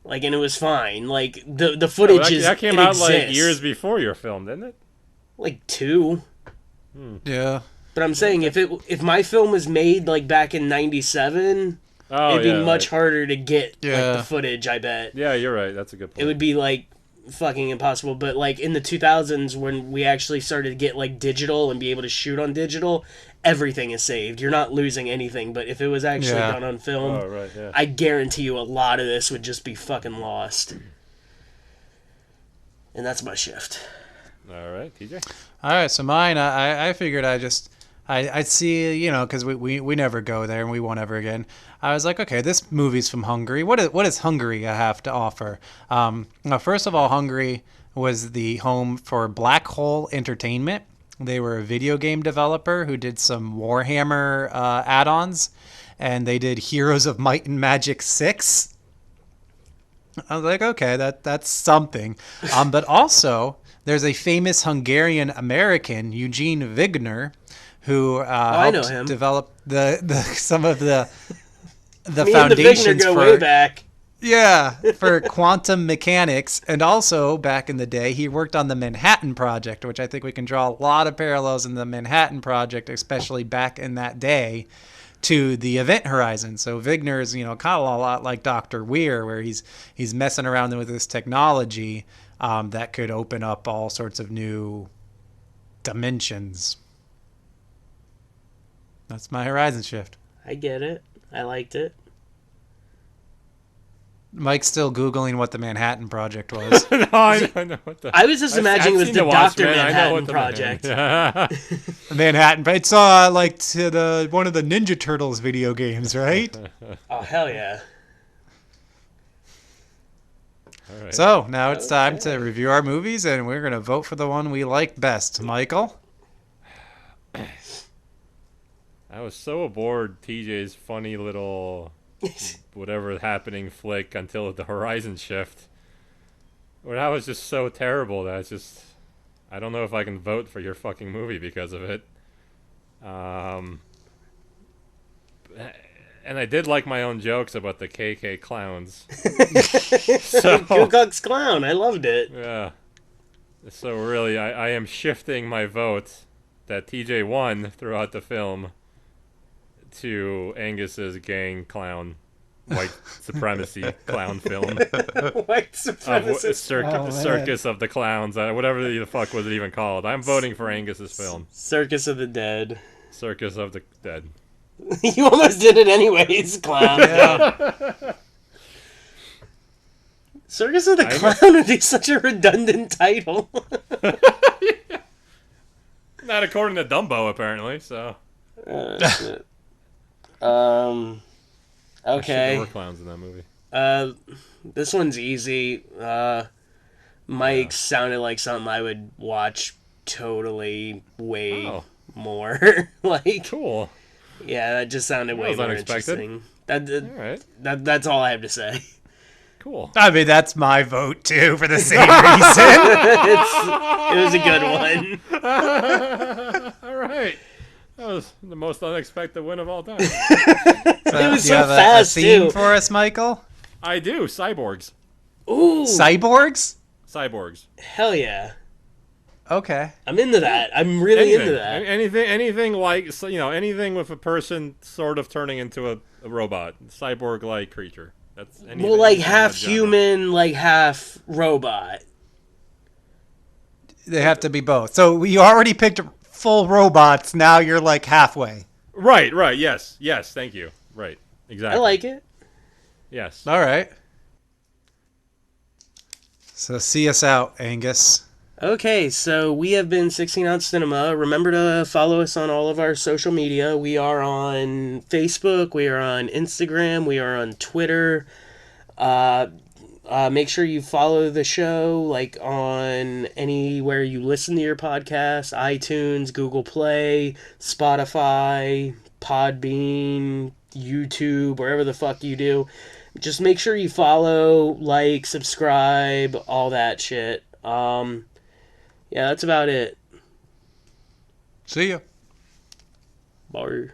And it was fine. The footage that came out exists. years before your film, didn't it? 2. Yeah. But I'm saying if my film was made back in '97, it'd be much harder to get the footage, I bet. Yeah, you're right. That's a good point. It would be fucking impossible. But in the 2000s, when we actually started to get digital and be able to shoot on digital, everything is saved. You're not losing anything. But if it was actually done on film, I guarantee you a lot of this would just be fucking lost. And that's my shift. All right, TJ. All right, so mine, I figured I'd see, because we never go there and we won't ever again. I was like, okay, this movie's from Hungary. What does Hungary have to offer? First of all, Hungary was the home for Black Hole Entertainment. They were a video game developer who did some Warhammer add-ons, and they did Heroes of Might and Magic 6. I was like, okay, that's something. But also, there's a famous Hungarian-American, Eugene Wigner, who helped develop some of the foundations and the Wigner go way back. Yeah, for quantum mechanics. And also, back in the day, he worked on the Manhattan Project, which I think we can draw a lot of parallels in the Manhattan Project, especially back in that day, to the Event Horizon. So Wigner is, kind of a lot like Dr. Weir, where he's messing around with this technology that could open up all sorts of new dimensions. That's my horizon shift. I get it. I liked it. Mike's still Googling what the Manhattan Project was. No, I know what the... I was just imagining it was the Dr. Manhattan Project. Manhattan. It's to one of the Ninja Turtles video games, right? Oh, hell yeah. All right. So, now it's time to review our movies, and we're going to vote for the one we like best. Michael? I was so aboard TJ's funny little whatever happening flick until the horizon shift. Well, that was just so terrible that I don't know if I can vote for your fucking movie because of it. And I did like my own jokes about the KK clowns. Ku Klux Klan, I loved it. Yeah. So really, I am shifting my vote that TJ won throughout the film to Angus's gang clown, white supremacy clown film. White supremacist. Circus of the Clowns, whatever the fuck was it even called. I'm voting for Angus's film. Circus of the Dead. Circus of the Dead. You almost did it anyways, clown. Yeah. Circus of the Clown would be such a redundant title. Not according to Dumbo, apparently, so... Okay. There were clowns in that movie. This one's easy. Mike sounded like something I would watch totally way more. Cool. Yeah, that just sounded way more unexpected. interesting. That's all I have to say. Cool. I mean, that's my vote, too, for the same reason. It was a good one. All right. That was the most unexpected win of all time. It was so a fast, theme too. for us, Michael? I do. Cyborgs. Ooh. Cyborgs? Cyborgs. Hell yeah. Okay. I'm into that. I'm really into that. Anything like, anything with a person sort of turning into a robot. Cyborg-like creature. That's anything, Well, like anything in half that genre. human, like half robot. They have to be both. So you already picked full robots. Now you're like halfway. Right. Yes. Thank you. Right. Exactly. I like it. Yes. All right. So see us out, Angus. Okay, so we have been 16 Ounce Cinema. Remember to follow us on all of our social media. We are on Facebook, we are on Instagram, we are on Twitter. Make sure you follow the show, like on anywhere you listen to your podcast, iTunes, Google Play, Spotify, Podbean, YouTube, wherever the fuck you do. Just make sure you follow, like, subscribe, all that shit. Yeah, that's about it. See ya. Bye.